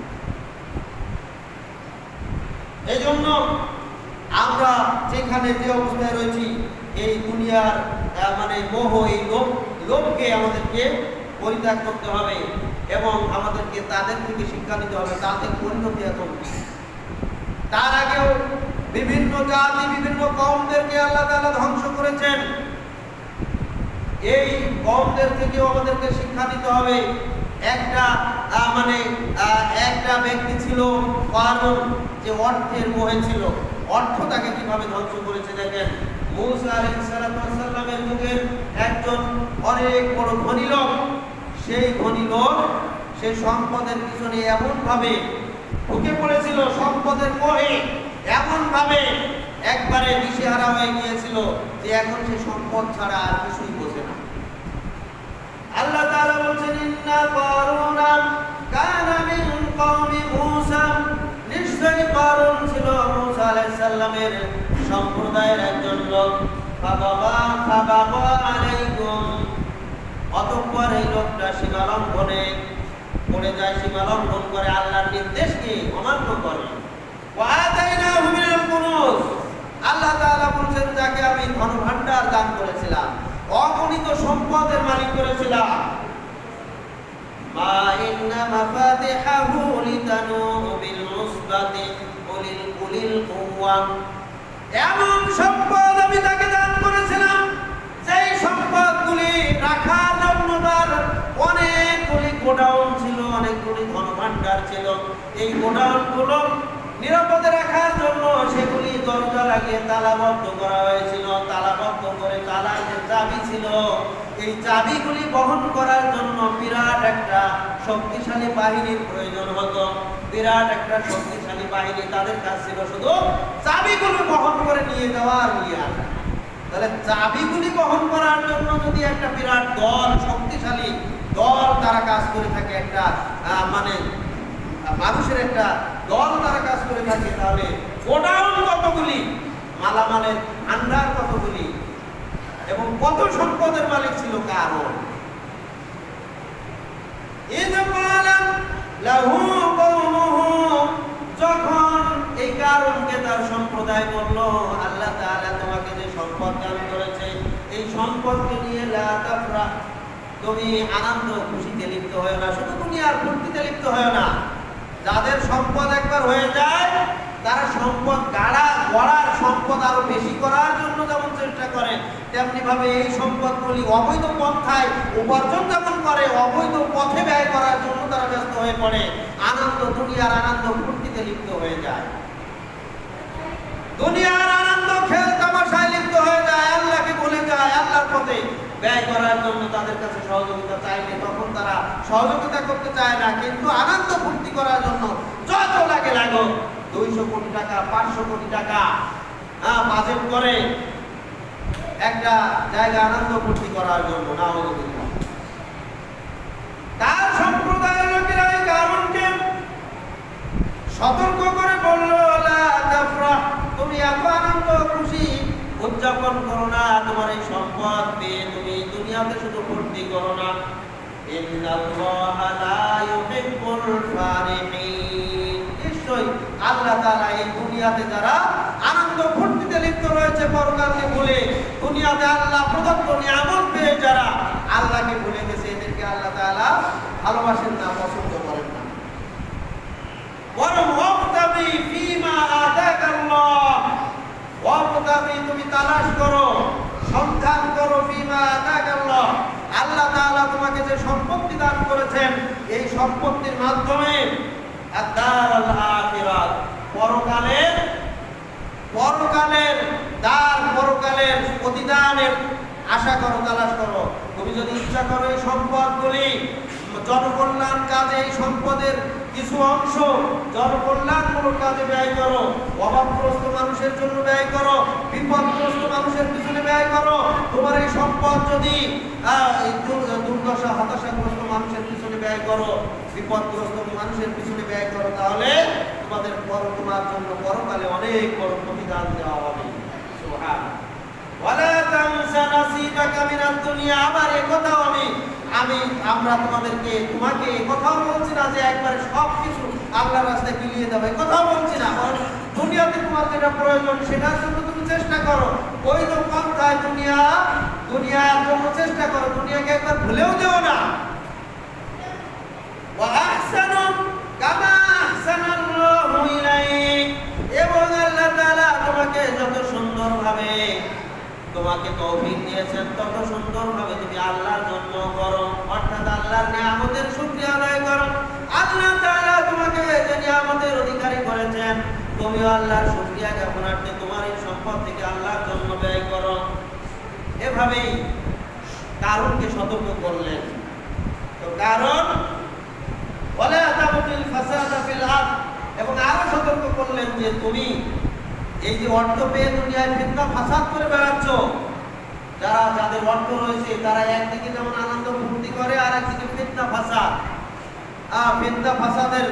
এই জন্য আমরা যেখানে যে অবস্থায় রয়েছি, এই দুনিয়ার মানে মোহ, এই লোভকে আমাদেরকে পরিত্যাগ করতে হবে এবং আমাদেরকে তাদের থেকে শিক্ষা নিতে হবে, তাদের পরিণতি এখন। তার আগেও বিভিন্ন জাতি, বিভিন্ন কওমদেরকে আল্লাহ তাআলা ধ্বংস করেছেন। এই কওমদের থেকেও আমাদেরকে শিক্ষা নিতে হবে। একটা ব্যক্তি ছিল কারণ যে অর্থের মোহে ছিল, অর্থ তাকে কিভাবে ধ্বংস করেছে দেখেন। মূসা আলাইহিস সালামের যুগের একজন অনেক বড় ধনী লোক, সেই ধনী লোক সে সম্পদের পিছনে এমন ভাবে ঢুকে পড়েছিল, সম্পদের মোহে এমন ভাবে একবারে দিশেহারা হয়ে গিয়েছিল যে এখন সে সম্পদ ছাড়া আর কিছুই বোঝে না। আল্লাহ তাআলা বলেন, ইন্না কারুনা কানা মিন কওমি মূসা, নিশ্চয়ই কারুন ছিল মূসা আলাইহিস সালামের সম্প্রদায়ের একজন লোক। ফাবাগা আলাইকুম, অতঃপর এই লোকটা সীমালঙ্ঘনে পড়ে যায়, সীমালঙ্ঘন করে, আল্লাহর নির্দেশকে অমান্য করে। ওয়া আতাইনাহু মিনাল কুনুজ, আল্লাহ তাআলা বলেন যাকে আমি ধনভাণ্ডার দান করেছিলাম, অগণিত সম্পদের মালিক করেছিলাম। মা ইন্না মাফাতিহাহু লিতানু বিল মুসবাতি উলিল কুওয়া, এমন সম্পদ আমি তাকে দান করেছিলাম যেই সম্পদগুলি রাখার জন্য তার অনেকগুলি গোডাউন ছিল, অনেকগুলি ধনভাণ্ডার ছিল। এই গোডাউনগুলো নিরাপদে রাখার জন্য সেগুলি দরজা লাগিয়ে তালাবদ্ধ করা হয়েছিল। তালাবদ্ধ করে তালার যে চাবি ছিল, এই চাবিগুলি বহন করার জন্য বিরাট একটা শক্তিশালী বাহিনীর প্রয়োজন হতো। বিরাট একটা শক্তিশালী বাহিনী, তাদের কাজ ছিল শুধু চাবিগুলো বহন করে নিয়ে যাওয়া আর নিয়ে আসা। তাহলে চাবিগুলি বহন করার জন্য যদি একটা বিরাট দল, শক্তিশালী দল তারা কাজ করে থাকে, একটা মানে মানুষের একটা দল তারা কাজ করে থাকে, তাহলে গোডাউন কতগুলি, মালামালের ভান্ডার কতগুলি, এবং কত সম্পদের মালিক ছিল কারণ। যখন এই কারণকে তার সম্প্রদায় বলল, আল্লাহ তাআলা তোমাকে যে সম্পদ দান করেছে, এই সম্পদকে নিয়ে লা তাফরাহ, তুমি আনন্দ খুশিতে লিপ্ত হয় না, শুধু দুনিয়ার ফুর্তিতে লিপ্ত হয় না। যাদের সম্পদ একবার হয়ে যায়, তারা সম্পদ গড়ার, সম্পদ আরো বেশি করার জন্য যেমন চেষ্টা করে, তেমনি ভাবে এই সম্পদগুলি অবৈধ পন্থায় উপার্জন যেমন করে, অবৈধ পথে ব্যয় করার জন্য তারা ব্যস্ত হয়ে পড়ে। আনন্দ, দুনিয়ার আনন্দ ফুর্তিতে লিপ্ত হয়ে যায়, দুনিয়ার আনন্দ খেল তামাশায় লিপ্ত হয়ে যায়, আল্লাহকে ভুলে যায়। আল্লাহর পথে ব্যয় করার জন্য তাদের কাছে সহযোগিতা চাইলে তখন তারা সহযোগিতা করতে চায় না, কিন্তু আনন্দ ফুর্তি করার জন্য যত লাগে লাগো, 200 কোটি টাকা, 500 কোটি টাকা বাজেট করে একটা জায়গা আনন্দ ফুর্তি করার জন্য। নাউযুবিল্লাহ। তার সম্প্রদায়ের লোকেরা এই কারণকে সতর্ক করে বলল, লা তাফরাহ, তুমি এত আনন্দ খুশি উদযাপন করো না, তোমার এই সম্পদ পেয়ে তুমি দুনিয়াতে শুধু ফুর্তি করো না। ইন্নাল্লাহা লা ইউহিব্বুল ফারিহিন, নিশ্চয়ই আল্লাহ তাআলা এই দুনিয়াতে যারা আনন্দ ফুর্তিতে লিপ্ত রয়েছে, পরকালকে ভুলে দুনিয়াতে আল্লাহ প্রদত্ত নিয়ামত পেয়ে যারা আল্লাহকে ভুলে গেছে, এদেরকে আল্লাহ তাআলা ভালোবাসেন না, পছন্দ করেন না। বরং ওয়াবতাগি ফীমা আতাকাল্লাহ, ওয়াবতাগি, তুমি তালাশ করো, সন্ধান করো, ফীমা আতাকাল্লাহ, আল্লাহ তাআলা তোমাকে যে সম্পত্তি দান করেছেন, এই সম্পত্তির মাধ্যমে আদ-দারুল আখিরাত, পরকালের দ্বার, পরকালের প্রতিদানের আশা করো, তালাশ করো। তুমি যদি ইচ্ছা করো এই সম্পদগুলি জনকল্যাণ কাজে, এই সম্পদের কিছু অংশ জনকল্যাণমূলক কাজে ব্যয় করো, অভাবগ্রস্ত মানুষের জন্য ব্যয় করো, বিপদগ্রস্ত মানুষের পিছনে ব্যয় করো। তোমার এই সম্পদ যদি দুর্দশা, হতাশাগ্রস্ত মানুষের পিছনে ব্যয় করো, বিপদগ্রস্ত মানুষের পিছনে ব্যয় করো, তাহলে তোমার জন্য পরকালে অনেক বড় প্রতিদান দেওয়া হবে। সুবহানাল্লাহ। ওয়ালা তানসা নাসিবাকা মিনাদ দুনিয়া, আবার এই কথাও আমরা তোমাকে কথাও বলছি না যে একবারে সবকিছু আল্লাহর রাস্তায় বিলিয়ে দেবে, কথাও বলছি না। দুনিয়াতে তোমার যেটা প্রয়োজন সেটার জন্য তুমি চেষ্টা করো, ওই তো পন্থায় দুনিয়ার জন্য চেষ্টা করো, দুনিয়াকে একবার ভুলেও যেও না। ওয়া আহসানু কামা আহসানাল্লাহু ইলাইক, এবং আল্লাহ তাআলা তোমাকে যত সুন্দরভাবে তোমাকে তৌফিক দিয়েছেন, তত সুন্দরভাবে তুমি আল্লাহর জন্য করো, অর্থাৎ আল্লাহর নিয়ামতের শুকরিয়া আদায় করো। আল্লাহ তাআলা তোমাকে যে নিয়ামতের অধিকারী করেছেন, তুমিও আল্লাহর শুকরিয়া জ্ঞাপনার্থে তোমার এই সম্পদ থেকে আল্লাহর জন্য ব্যয় করো। এভাবেই কারণকে সতর্ক করলেন। তো কারণ ওয়ালা তাবগিল ফাসাদা ফিল আরদ, এবং আরো সতর্ক করলেন যে তুমি এই যে অর্থ পেয়ে দুনিয়ায় ফিতনা ফাসাদ করে বেড়াচ্ছ, যাদের অর্থ রয়েছে তারা একদিকে যেমন আনন্দ ফুর্তি করে, আর একদিকে ফিতনা ফাসাদের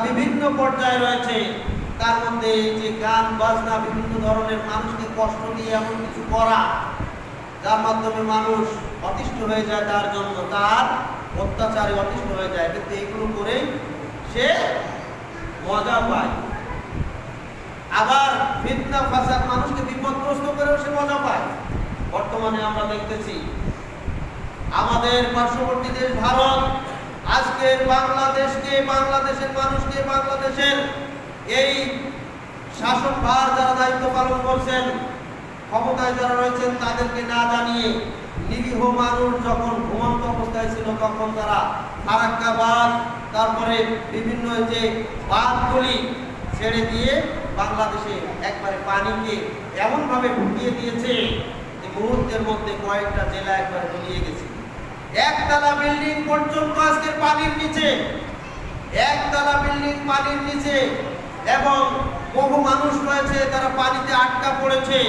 বিভিন্ন পর্যায়ে রয়েছে। তার মধ্যে এই যে গান বাজনা, বিভিন্ন ধরনের মানুষকে কষ্ট দিয়ে এমন কিছু করা, যার মাধ্যমে মানুষ অতিষ্ঠ হয়ে যায়, তার জন্য তার অত্যাচারে অতিষ্ঠ হয়ে যায়, কিন্তু এইগুলো করেই সে মজা পায়। আবার ফিতনা ফাসাদ মানুষকে বিপদগ্রস্ত করেও সে মজা পায়। বর্তমানে আমরা দেখতেছি আমাদের পার্শ্ববর্তী দেশ ভারত আজকের বাংলাদেশের মানুষকে, বাংলাদেশের এই শাসনভার যারা দায়িত্ব পালন করছেন, ক্ষমতায় যারা রয়েছেন, তাদেরকে না জানিয়ে নিরীহ মানুষ যখন ঘুমন্ত অবস্থায় ছিল তখন তারা ফারাক্কা বাঁধ, তারপরে বিভিন্ন যে বাঁধগুলি ছেড়ে দিয়ে বাংলাদেশে একবারে পানিকে এমনভাবে ঢুকিয়ে দিয়েছে যে মুহূর্তের মধ্যে কয়েকটা জেলা একবারে তলিয়ে গেছে। একতলা বিল্ডিং পর্যন্ত আজকের পানির নিচে, একতলা বিল্ডিং পানির নিচে। এবং বহু মানুষ রয়েছে তারা পানিতে আটকা পড়েছে,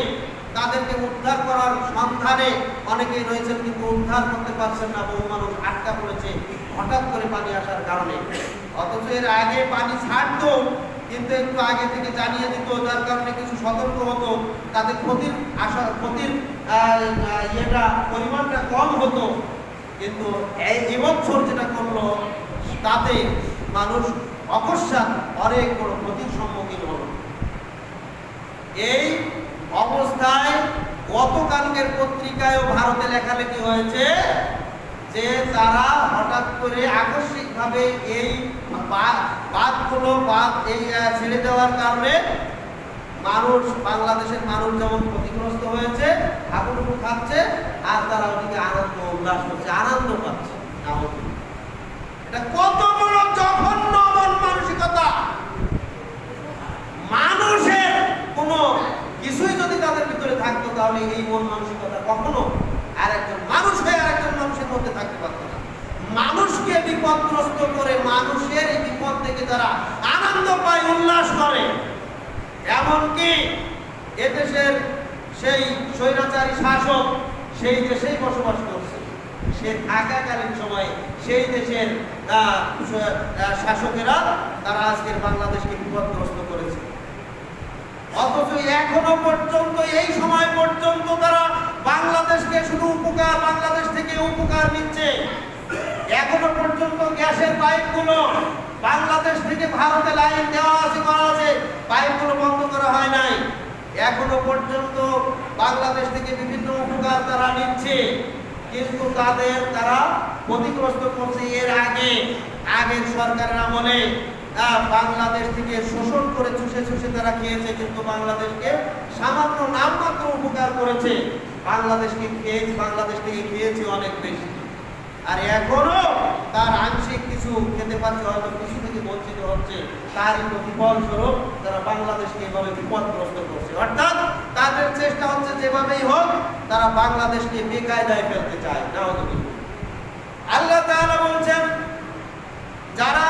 তাদেরকে উদ্ধার করার সন্ধানে অনেকেই রয়েছেন কিন্তু উদ্ধার করতে পারছেন না। বহু মানুষ আটকা পড়েছে হঠাৎ করে পানি আসার কারণে। অথচ এর আগে পানি ছাড়তো কিন্তু একটু আগে থেকে জানিয়ে দিত, যার কারণে কিছু সতর্ক হতো, তাদের ক্ষতির পরিমাণটা কম হতো। কিন্তু এই বছর যেটা করলো তাতে মানুষ অকস্মাৎ অনেক বড় ক্ষতির সম্মুখীন হলো। এই অবস্থায় গতকালকের পত্রিকায়ও ভারতে লেখালেখি হয়েছে যে তারা হঠাৎ করে আকস্মিকভাবে এই বাঁধগুলো ছেড়ে দেওয়ার কারণে বাংলাদেশের মানুষ যেমন ক্ষতিগ্রস্ত হয়েছে, হাবুডুবু খাচ্ছে, আর তারা ওদিকে আনন্দ উল্লাস করছে, আনন্দ পাচ্ছে। এটা কত বড় জঘন্য মন মানসিকতা! মানুষের কোনো কিছুই যদি তাদের ভিতরে থাকতো তাহলে এই মন মানসিকতা কখনো আরেকজন মানুষ হয়ে আরেকজন মানুষের মধ্যে থাকতে পারত না। মানুষকে বিপদগ্রস্ত করে মানুষের এই বিপদ থেকে তারা আনন্দ পায়, উল্লাস করে। এমনকি এদেশের সেই স্বৈরাচারী শাসক সেই দেশেই বসবাস করছে, সে থাকাকালীন সময়ে সেই দেশের শাসকেরা তারা আজকের বাংলাদেশকে বিপদগ্রস্ত করেছে। অথচ এখনো পর্যন্ত এই সময় পর্যন্ত তারা বাংলাদেশকে শুধু বাংলাদেশ থেকে উপকার নিচ্ছে। এখনো পর্যন্ত গ্যাসের পাইপগুলো বাংলাদেশ থেকে ভারতে লাইন দেওয়া আছে, করা আছে, পাইপগুলো বন্ধ করা হয় নাই। এখনো পর্যন্ত বাংলাদেশ থেকে বিভিন্ন উপকার তারা নিচ্ছে, কিন্তু তারা ক্ষতিগ্রস্ত করছে। এর আগের সরকারের আমলে বাংলাদেশ থেকে শোষণ করে চুষে তারা খেয়েছে, কিন্তু বাংলাদেশকে সামান্য নামমাত্র উপকার করেছে। বাংলাদেশ থেকে খেয়েছে অনেক বেশি, আর এখনো তার আংশিক কিছু খেতে পারছে, হয়তো কিছু থেকে বঞ্চিত হচ্ছে। তারই প্রতিফল স্বরূপ তারা বাংলাদেশকে এভাবে বিপদগ্রস্ত করছে। অর্থাৎ তাদের চেষ্টা হচ্ছে যেভাবেই হোক তারা বাংলাদেশকে বেকায়দায় ফেলতে চায়। আল্লাহ তাআলা বলছেন, যারা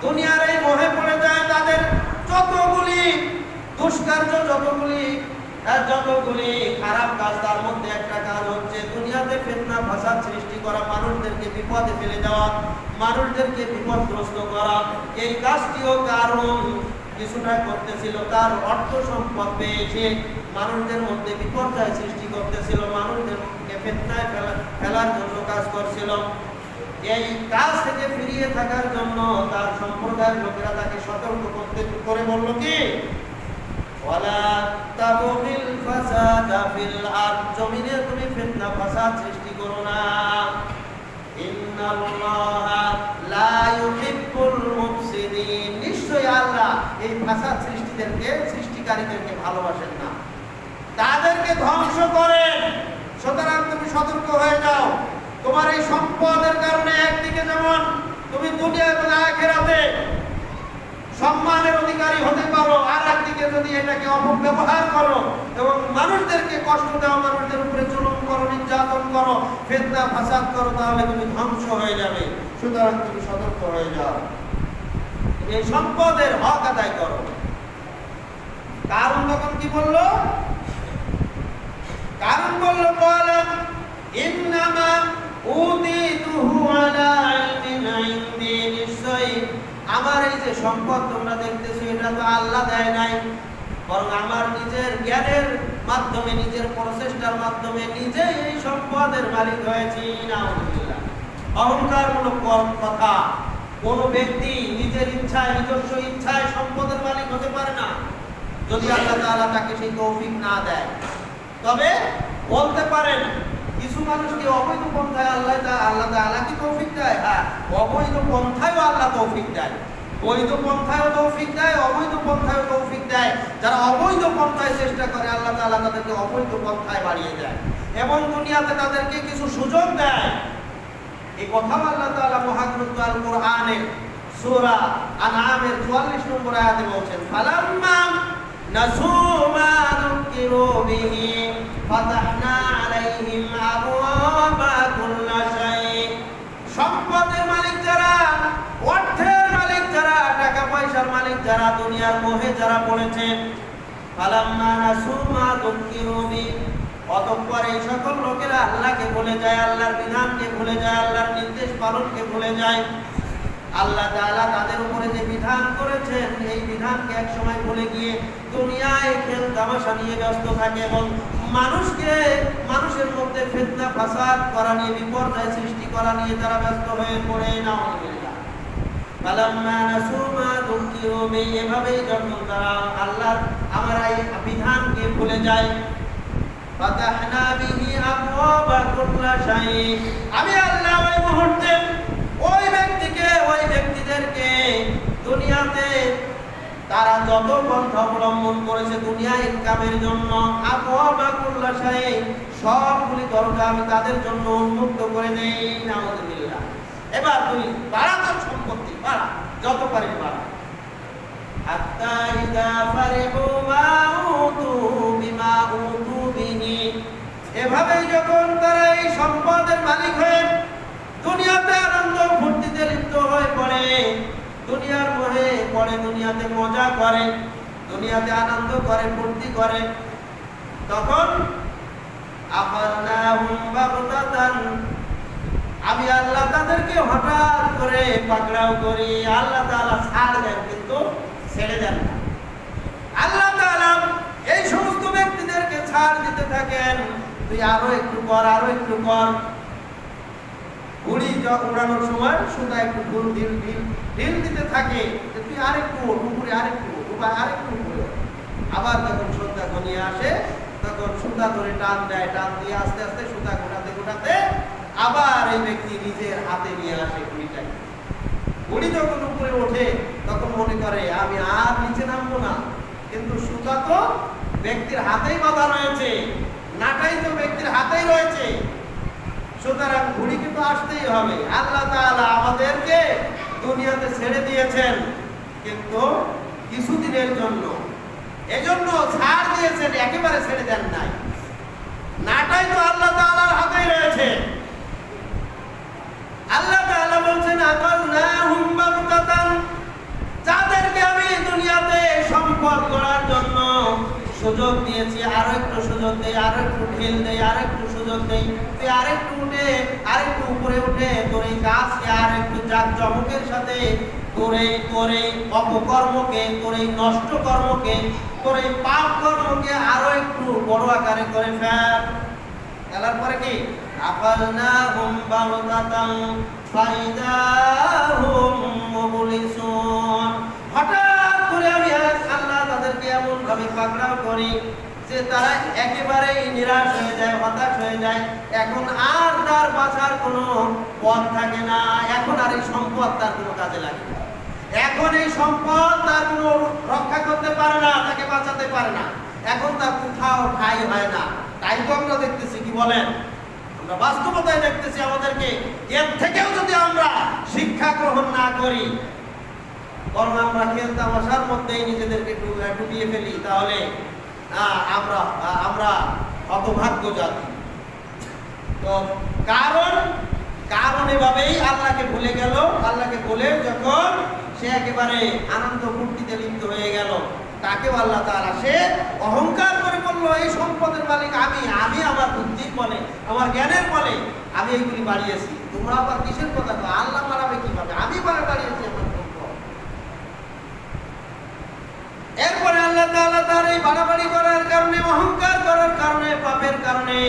দুনিয়ার এই মোহে পড়ে যায় তাদের যতগুলি দুষ্কার্য, যতগুলি খারাপ কাজ, তার মধ্যে একটা কাজ হচ্ছে দুনিয়াতে ফিতনা ফাসাদ সৃষ্টি করা, মানুষদেরকে বিপদে ফেলে দেওয়া, মানুষদেরকে বিপদগ্রস্ত করা। এই কাজটিও কারণ কিছুটা করতেছিল, তার অর্থ সম্পদ পেয়েছে মানুষদের মধ্যে বিপর্যয় সৃষ্টি করতেছিল, মানুষদেরকে ফিতনায় ফেলার জন্য কাজ করছিল। এই কাজ থেকে ফিরিয়ে থাকার জন্য তার সম্প্রদায়ের লোকেরা তাকে সতর্ক করে বলল কি, ওয়ালা তাবগিল ফাসাদা ফিল আরদ, জমিনে তুমি ফিতনা ফাসাদ সৃষ্টি করো না। ইন্নাল্লাহা লা ইউহিব্বুল মুফসিদিন, নিশ্চয়ই আল্লাহ এই ফাসাদ সৃষ্টিকারীদেরকে ভালোবাসেন না, তাদেরকে ধ্বংস করেন। সুতরাং তুমি সতর্ক হয়ে যাও। তোমার এই সম্পদের কারণে একদিকে যেমন তুমি দুনিয়া এবং আখিরাতে সম্মানের অধিকারী হতে পারো, আর একদিকে যদি এটাকে অপব্যবহার করো এবং মানুষদেরকে কষ্ট দাও, মানুষদের উপরে জুলুম করো, নির্যাতন করো, ফিতনা ফাসাদ করো, তাহলে তুমি ধ্বংস হয়ে যাবে। সুতরাং তুমি সতর্ক হয়ে যাও, এই সম্পদের হক আদায় করো। কারণ তখন কি বললো? কারণ বললো, বলেন ইন্নামা উতিতুহু আলা ইলমিন ইনদি, নিশ্চয়ই আমার এই যে সম্পদ তোমরা দেখতেছো এটা তো আল্লাহ দেয় নাই, বরং আমার নিজের জ্ঞানের মাধ্যমে, নিজের প্রচেষ্টার মাধ্যমে নিজে এই সম্পদের মালিক হয়েছি। নাউযুবিল্লাহ। অহংকারমূলক কথা। কোন ব্যক্তি নিজের ইচ্ছায়, নিজস্ব ইচ্ছায় সম্পদের মালিক হতে পারে না যদি আল্লাহ তাআলা তাকে সেই তৌফিক না দেয়। তবে বলতে পারেন কিছু মানুষকে অবৈধ পন্থায় আল্লাহ তাআলা কি তৌফিক দেয়? হ্যাঁ, অবৈধ পন্থায়ও আল্লাহ তৌফিক দেয়, বৈধ পন্থায়ও তৌফিক দেয়, অবৈধ পন্থায়ও তৌফিক দেয়। যারা অবৈধ পন্থায় চেষ্টা করে আল্লাহ তাআলা তাদেরকে অবৈধ পন্থায় বাড়িয়ে দেয় এবং দুনিয়াতে তাদেরকে কিছু সুযোগ দেয়। এই কথা আল্লাহ তাআলা মহাগ্রন্থ আল কোরআনের সূরা আনআমের 44 নম্বর আয়াতে বলেছেন, ফালাম্মা নাসু মা যুকিরু বিহি ফাতাহনা আলাইহিম আবওয়াবা কুল্লি শাই। সম্পদের মালিক যারা, অর্থের মালিক যারা, টাকা পয়সার মালিক যারা দুনিয়ার মোহে যারা পড়েছে, ফালাম্মা নাসু মা যুকিরু বি, অতঃপর এই সকল লোকেরা আল্লাহকে ভুলে যায়, আল্লাহর বিধানকে ভুলে যায়, আল্লাহর নির্দেশ পালনকে ভুলে যায়। আল্লাহ তাআলা তাদের উপরে যে বিধান করেছেন এই বিধানকে এক সময় ভুলে গিয়ে দুনিয়ায় খেল তামাশা নিয়ে ব্যস্ত থাকে এবং মানুষের মধ্যে ফিতনা ফাসাদ করা নিয়ে, বিপর্যয় সৃষ্টি করা নিয়ে তারা ব্যস্ত হয়ে পড়ে। নাউযুবিল্লাহ। ফালাম্মা নাসু মা যুকিরু বি, এভাবেই যখন তারা আল্লাহর আমার এই বিধানকে ভুলে যায়, ফাতাহনা বিহি আবওয়াবা কুল্লি শাই, আমি আল্লাহ ওই মুহূর্তে ওই ব্যক্তিদেরকে দুনিয়াতে তারা যত পন্থা অবলম্বন করেছে দুনিয়া ইনকামের জন্য, আবওয়াবা কুল্লি শাই, সবগুলি দরজা আমি তাদের জন্য উন্মুক্ত করে দেই। নাউযুবিল্লাহ। এবার তুই বাড়া তোর সম্পত্তি, বাড়া যত পারিস বাড়া। হাত্তা ইযা ফারিহু মা উতু বিমা উতু বিহি, এভাবেই যখন তারা এই সম্পদের মালিক হয়ে দুনিয়াতে আনন্দ ফুর্তিতে লিপ্ত হয়ে পড়ে, দুনিয়ার মোহে পড়ে, দুনিয়াতে মজা করে, দুনিয়াতে আনন্দ করে, ফুর্তি করে, তখন আফারনাহুম বাগতাতান, আমি আল্লাহ তাদেরকে হঠাৎ করে পাকড়াও করি। আল্লাহ তাআলা ছাড় দেন কিন্তু ছেড়ে দেন না। আল্লাহ তাআলা এই সমস্ত ব্যক্তিদেরকে ছাড় দিতে থাকেন, তুই আরো একটু কর, আরো একটু কর। ঘুড়ি উড়ানোর সময় সুতা একটু ঢিল দিতে থাকে, তুই আরেকটু উপরে, আরেকটু উপরে। আবার যখন সন্ধ্যা ঘনিয়ে আসে তখন সুতা ধরে টান দেয়, টান দিয়ে আস্তে আস্তে সুতা গোটাতে আবার এই ব্যক্তি নিজের হাতে নিয়ে আসে ঘুড়িটাকে। ঘুড়ি যখন উপরে ওঠে তখন মনে করে আমি আর নিচে নামবো না, কিন্তু সুতা তো ব্যক্তির হাতেই বাঁধা রয়েছে, নাটাই তো ব্যক্তির হাতেই রয়েছে, সুতরাং ঘুড়ি কিন্তু আসতেই হবে। আল্লাহ তাআলা আমাদেরকে দুনিয়াতে ছেড়ে দিয়েছেন কিন্তু কিছুদিনের জন্য, এজন্য ছাড় দিয়েছেন, একেবারে ছেড়ে দেন নাই। নাটাই তো আল্লাহ তাআলার হাতেই রয়েছে। আল্লাহ তাআলা বলছেন আকালনাহুম বাগতাতান, যাদেরকে আমি দুনিয়াতে সম্পদ গড়ার জন্য সুযোগ দিয়েছি, আরো একটু সুযোগ দেই, আরো একটু ঢিল দেই, আরো একটু সুযোগ দেই, তুই আরেকটু উঠে, আরেকটু উপরে উঠে তোর এই কাজকে আর একটু জাঁকজমকের সাথে তোর এই অপকর্মকে, তোর এই নষ্ট কর্মকে, তোর এই পাপ কর্মকে আরো একটু বড় আকারে করে ফেল। ফেলার পরে কি আফালনাহুম বাগতাতান ফাইদাহুম মুবলিসুন, হঠাৎ করে আমি আল্লাহ তাদেরকে এমন ভাবে পাকড়াও করি যে তারা একেবারেই নিরাশ হয়ে যায়, হতাশ হয়ে যায়। এখন আর তার বাঁচার কোনো পথ থাকে না, এখন আর এই সম্পদ তার কোনো কাজে লাগে না, এখন এই সম্পদ তার কোনো রক্ষা করতে পারে না, তাকে বাঁচাতে পারে না, এখন তার কোথাও ঠাঁই হয় না। তাই তো আমরা দেখতেছি, কি বলেন, আমরা বাস্তবতায় দেখতেছি আমাদেরকে। এর থেকেও যদি আমরা শিক্ষা গ্রহণ না করি, বরং আমরা খেল তামাশার মধ্যেই নিজেদেরকে ডুবিয়ে ফেলি, তাহলে আমরা হতভাগ্য জাতি। তো কারণ এভাবেই আল্লাহকে ভুলে গেল। আল্লাহকে বলে যখন সে একেবারে আনন্দ ফুর্তিতে লিপ্ত হয়ে গেল, তাকেও আল্লাহ তাআলা সে অহংকার করে বলল এই সম্পদের মালিক আমি আমার বুদ্ধির বলে, আমার জ্ঞানের বলে আমি এইগুলি বাড়িয়েছি, তোমরা আবার কিসের কথা? আল্লাহ বাড়াবে কিভাবে? আমি বাড়িয়েছি আমার সম্পদ। এরপরে আল্লাহ তাআলা তার এই বাড়াবাড়ি করার কারণে, অহংকার করার কারণে, পাপের কারণে,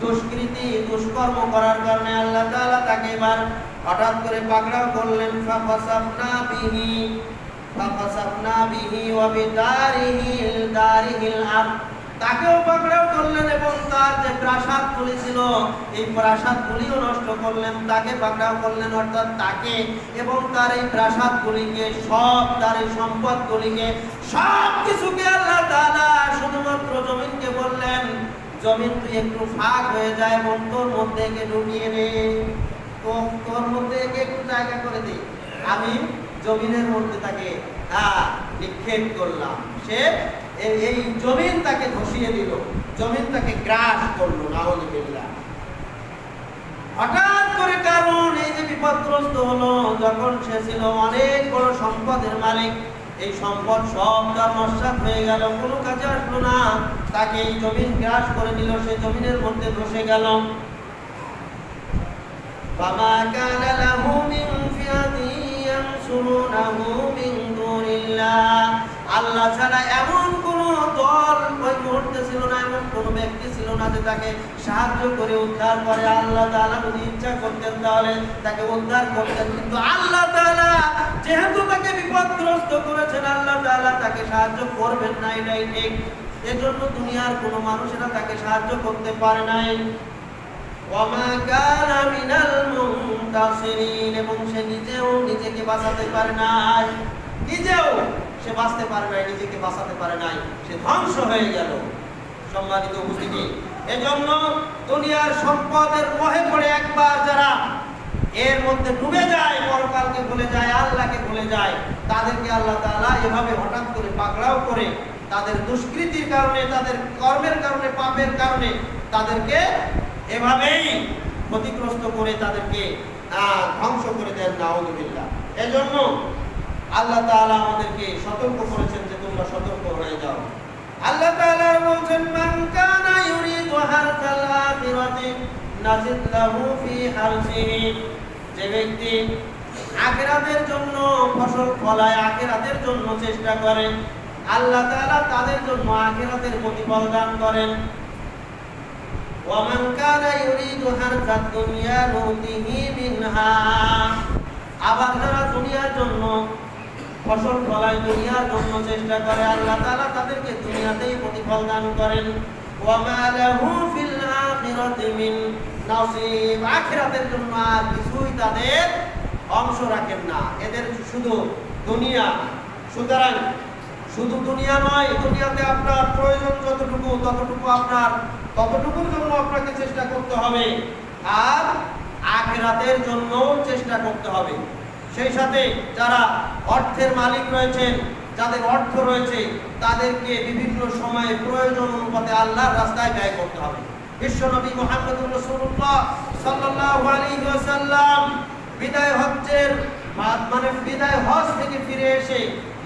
দুষ্কৃতি দুষ্কর্ম করার কারণে আল্লাহ তাআলা তাকে এবার হঠাৎ করে পাকড়াও করলেন। ফাফাসাফনা বিহি ওয়া বিদারিহিল আরদ, তাকেও পাকড়াও করলেন এবং তার যে প্রাসাদগুলি ছিল এই প্রাসাদগুলিও নষ্ট করলেন, তাকে পাকড়াও করলেন, অর্থাৎ তাকে এবং তার এই প্রাসাদগুলিকে, সব তার এই সম্পদগুলিকে, সব কিছুকে আল্লাহ তাআলা শুধুমাত্র জমিনকে বললেন, জমিন তুই একটু ফাঁক হয়ে যায় এবং তোর মধ্যে একে ঢুকিয়ে নে, তোর মধ্যে একে একটু জায়গা করে দে। আমি জমিনের মধ্যে তাকে নিক্ষেপ করলাম, সে এই জমিন তাকে ধসিয়ে দিল, জমিন তাকে গ্রাস করলো। নাউযুবিল্লাহ। হঠাৎ করে কারণ এই যে বিপদগ্রস্ত হলো, যখন সে ছিল অনেক বড় সম্পদের মালিক, এই সম্পদ সব তার নস্যাৎ হয়ে গেল, কোনো কাজে আসলো না। তাকে এই জমিন গ্রাস করে নিল, সেই জমিনের মধ্যে ধসে গেল। ফামা কানা লাহু মিন ফিয়াতিন ইয়ানসুরুনাহু মিন দুনিল্লাহ, আল্লাহ ছাড়া এমন কোন দল ওই মুহূর্তে ছিল না, এমন কোন ব্যক্তি ছিল না যে তাকে সাহায্য করে উদ্ধার করে। আল্লাহ তাআলা যদি ইচ্ছা করতেন তাহলে তাকে উদ্ধার করতেন, কিন্তু আল্লাহ তাআলা যেহেতু তাকে বিপদগ্রস্ত করেছেন, আল্লাহ তাআলা তাকে সাহায্য করবেন না, এটাই ঠিক। এজন্য দুনিয়ার কোন মানুষেরা তাকে সাহায্য করতে পারে নাই। ওয়ামা কানা মিনাল মুনতাসিরিন, এবং সে নিজেও নিজেকে বাঁচাতে পারে নাই, নিজেও সে বাঁচতে পারে নাই, নিজেকে বাঁচাতে পারে নাই, সে ধ্বংস হয়ে গেল। সম্মানিত উপস্থিতি, এজন্য দুনিয়ার সম্পদের মোহে পড়ে একবার যারা এর মধ্যে ডুবে যায়, পরকালকে ভুলে যায়, আল্লাহকে ভুলে যায়, তাদেরকে আল্লাহ তাআলা এভাবে হঠাৎ করে পাকড়াও করে তাদের দুষ্কৃতির কারণে, তাদের কর্মের কারণে, পাপের কারণে তাদেরকে এভাবেই ক্ষতিগ্রস্ত করে তাদেরকে ধ্বংস করে দেন। নাউযুবিল্লাহ। এজন্য আল্লাহ তাআলা আমাদেরকে সতর্ক করেছেন যে তোমরা সতর্ক হয়ে যাও। আল্লাহ তাআলা বলেন, মান কানা ইউরিদু হারসাল আখিরাতি নাজিদ লাহু ফি হারসিহি, যে ব্যক্তি আখিরাতের জন্য ফসল ফলায়, আখিরাতের জন্য চেষ্টা করে, আল্লাহ তাআলা তাদের জন্য আখিরাতের প্রতিফল দান করেন। ওয়া মান কানা ইউরিদু হারসাদ দুনিয়া নুতিহি মিনহা, আবার যারা দুনিয়ার জন্য ফসল ফলায়, দুনিয়ার জন্য চেষ্টা করে, আল্লাহ তাআলা তাদেরকে দুনিয়াতেই প্রতিফল দান করেন। ওয়া মা লাহু ফিল আখিরাতি মিন নাসিব, আখিরাতের জন্য আর কিছুই তাদের অংশ রাখেন না, এদের শুধু দুনিয়া। সুতরাং শুধু দুনিয়া নয়, দুনিয়াতে আপনার প্রয়োজন যতটুকু ততটুকু আপনার ততটুকুর জন্য আপনাকে চেষ্টা করতে হবে, আর আখিরাতের জন্য চেষ্টা করতে হবে। সেই সাথে যারা অর্থের মালিক রয়েছেন, যাদের অর্থ রয়েছে, তাদেরকে বিভিন্ন সময়ে প্রয়োজন অনুপাতে আল্লাহর রাস্তায় ব্যয় করতে হবে। বিশ্বনবী মুহাম্মদুর রাসূলুল্লাহ সাল্লাল্লাহু আলাইহি ওয়াসাল্লাম বিদায় হজ থেকে ফিরে এসে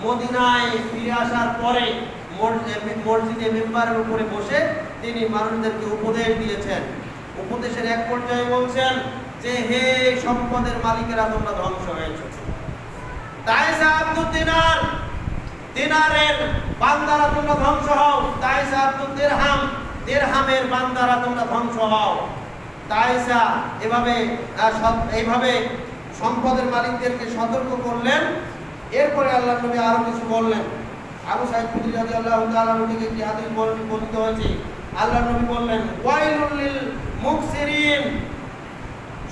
মদিনায় ফিরে আসার পরে মসজিদে মিম্বারের উপরে বসে তিনি মানুষদেরকে উপদেশ দিয়েছেন। উপদেশের এক পর্যায়ে বলছেন যে, হে সম্পদের মালিকেরা, তোমরা ধ্বংস হয়েছে। তাইসা আব্দুদ দিনার, দিনারের বান্দারা তোমরা ধ্বংস হও। তাইসা আব্দুদ দিরহাম, দিরহামের বান্দারা তোমরা ধ্বংস হও। তাইসা এইভাবে সম্পদের মালিকদেরকে সতর্ক করলেন। এরপরে আল্লাহর নবী আরো কিছু বললেন। আবু সাঈদ খুদরি রাদিয়াল্লাহু তাআলা থেকে একটি হাদিস বর্ণিত হয়েছে। আল্লাহর নবী বললেন, ওয়াইলুল লিল মুকসিরিন,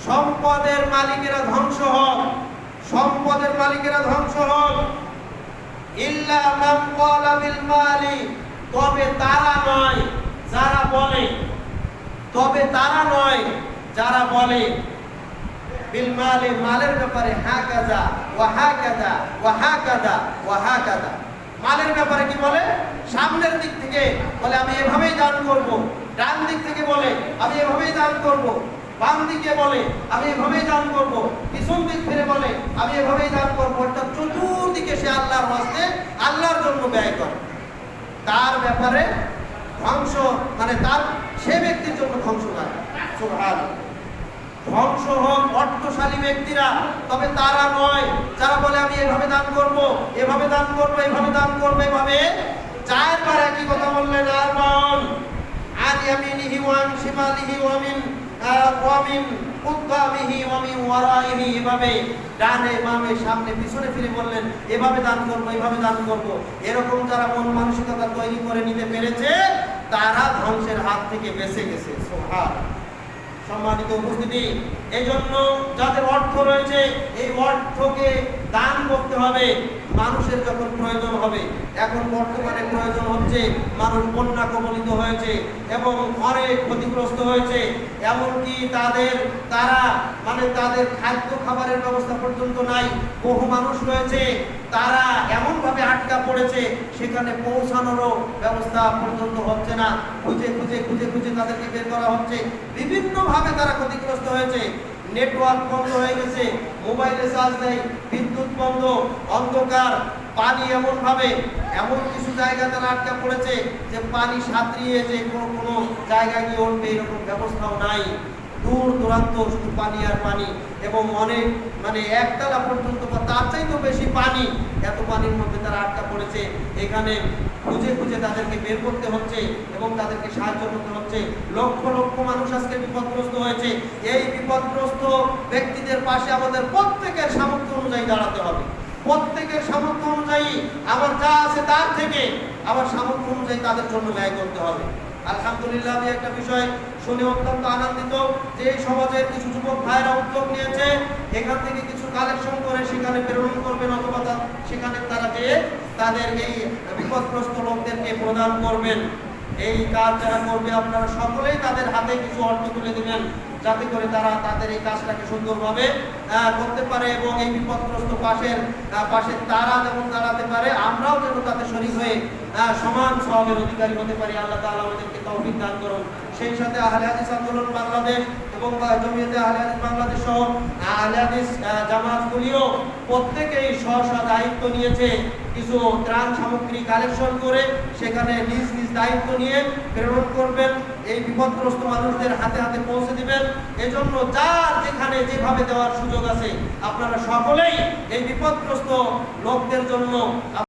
সম্পদের মালিকেরা ধ্বংস হোক, সম্পদের মালিকেরা ধ্বংস হোক। ইল্লা মান ক্বালা বিল মালি, তবে তারা নয় যারা বলে, তবে তারা নয় যারা বলে বিল মালি, মালের ব্যাপারে হাকাযা ওয়া হাকাযা ওয়া হাকাযা ওয়া হাকাযা, মালের ব্যাপারে কি বলে? সামনের দিক থেকে বলে আমি এভাবেই দান করব, ডান দিক থেকে বলে আমি এভাবেই দান করব, বাম দিকে বলে আমি এভাবেই দান করব, পিছন দিক ফিরে বলে আমি এভাবেই দান করব। অর্থাৎ চতুর্দিকে সে আল্লাহর রাস্তায়, আল্লাহর জন্য ব্যয় করে। তার ব্যাপারে ধ্বংস, মানে তার সে ব্যক্তির জন্য ধ্বংস না। সুবহানাল্লাহ। ধ্বংস হোক অর্থশালী ব্যক্তিরা, তবে তারা নয় যারা বলে আমি এভাবে দান করব, এভাবে দান করব, এভাবে দান করব, এভাবে চারবার একই কথা বললেন। আর মান আন ইয়ামিনিহি ওয়া আন শিমালিহি ওয়া মিন কুদ্দামিহি ওয়া মিন ওয়ারাইহি, এভাবে ডানে বামে সামনে পিছনে ফিরে বললেন এভাবে দান করব, এভাবে দান করব। এরকম যারা মন মানসিকতা তৈরি করে নিতে পেরেছে, তারা ধ্বংসের হাত থেকে বেঁচে গেছে। সুবহানাল্লাহ। সম্মানিত উপস্থিতি, এই জন্য যাদের অর্থ রয়েছে, এই অর্থকে দান করতে হবে মানুষের যখন প্রয়োজন হবে। এখন বর্তমানে প্রয়োজন হচ্ছে, মানুষ বন্যা কবলিত হয়েছে এবং অনেক ক্ষতিগ্রস্ত হয়েছে, এমনকি তাদের খাদ্য খাবারের ব্যবস্থা পর্যন্ত নাই। বহু মানুষ রয়েছে তারা এমনভাবে আটকা পড়েছে, সেখানে পৌঁছানোরও ব্যবস্থা পর্যন্ত হচ্ছে না। খুঁজে খুঁজে খুঁজে খুঁজে তাদেরকে বের করা হচ্ছে। বিভিন্নভাবে তারা ক্ষতিগ্রস্ত হয়েছে। নেটওয়ার্ক বন্ধ হয়ে গেছে, মোবাইলে চার্জ নেই, বিদ্যুৎ বন্ধ, অন্ধকার, পানি এমন কিছু জায়গা তারা আটকা পড়েছে যে পানি সাঁতরিয়ে যে কোনো জায়গায় গিয়ে উঠবে এরকম ব্যবস্থাও নাই। দূর দূরান্ত শুধু পানি আর পানি, এবং অনেক একতলা পর্যন্ত বা তার চাইতেও বেশি পানি। এত পানির মধ্যে তারা আটকা পড়েছে। এখানে খুঁজে খুঁজে তাদেরকে বের করতে হচ্ছে এবং তাদেরকে সাহায্য করতে হচ্ছে। লক্ষ লক্ষ মানুষ আজকে বিপদগ্রস্ত হয়েছে। এই বিপদগ্রস্ত ব্যক্তিদের পাশে আমাদের প্রত্যেকের সামর্থ্য অনুযায়ী দাঁড়াতে হবে। প্রত্যেকের সামর্থ্য অনুযায়ী আমার যা আছে তার থেকে আমার সামর্থ্য অনুযায়ী তাদের জন্য ব্যয় করতে হবে। আলহামদুলিল্লাহ, আমি একটা বিষয় শুনে অত্যন্ত আনন্দিত যে এই সমাজের কিছু যুবক ভাইরা উদ্যোগ নিয়েছে এখান থেকে কিছু কালেকশন করে সেখানে প্রেরণ করবেন, অথবা সেখানে তারা যেয়ে তাদের এই বিপদগ্রস্ত লোকদেরকে প্রদান করবেন। এই কাজ যারা করবে আপনারা সকলেই তাদের হাতে কিছু অর্থ তুলে দেবেন, যাতে করে তারা তাদের এই কাজটাকে সুন্দরভাবে করতে পারে এবং এই বিপদগ্রস্ত পাশে তারা যেমন দাঁড়াতে পারে, আমরাও যেন তাতে শরীক হয়ে সমান সওয়াবের অধিকারী হতে পারি। আল্লাহ তাআলা আমাদেরকে তৌফিক দান করুন। সেই সাথে আহলে হাদিস আন্দোলন বাংলাদেশ এবং জমিয়তে আহলে হাদিস বাংলাদেশ সহ আহলে হাদিস জামাতগুলিও প্রত্যেকেই স্ব দায়িত্ব নিয়েছে কিছু ত্রাণ সামগ্রী কালেকশন করে সেখানে নিজ নিজ দায়িত্ব নিয়ে প্রেরণ করবেন, এই বিপদগ্রস্ত মানুষদের হাতে হাতে পৌঁছে দিবেন। এজন্য যার যেখানে যেভাবে দেওয়ার সুযোগ আছে আপনারা সকলেই এই বিপদগ্রস্ত লোকদের জন্য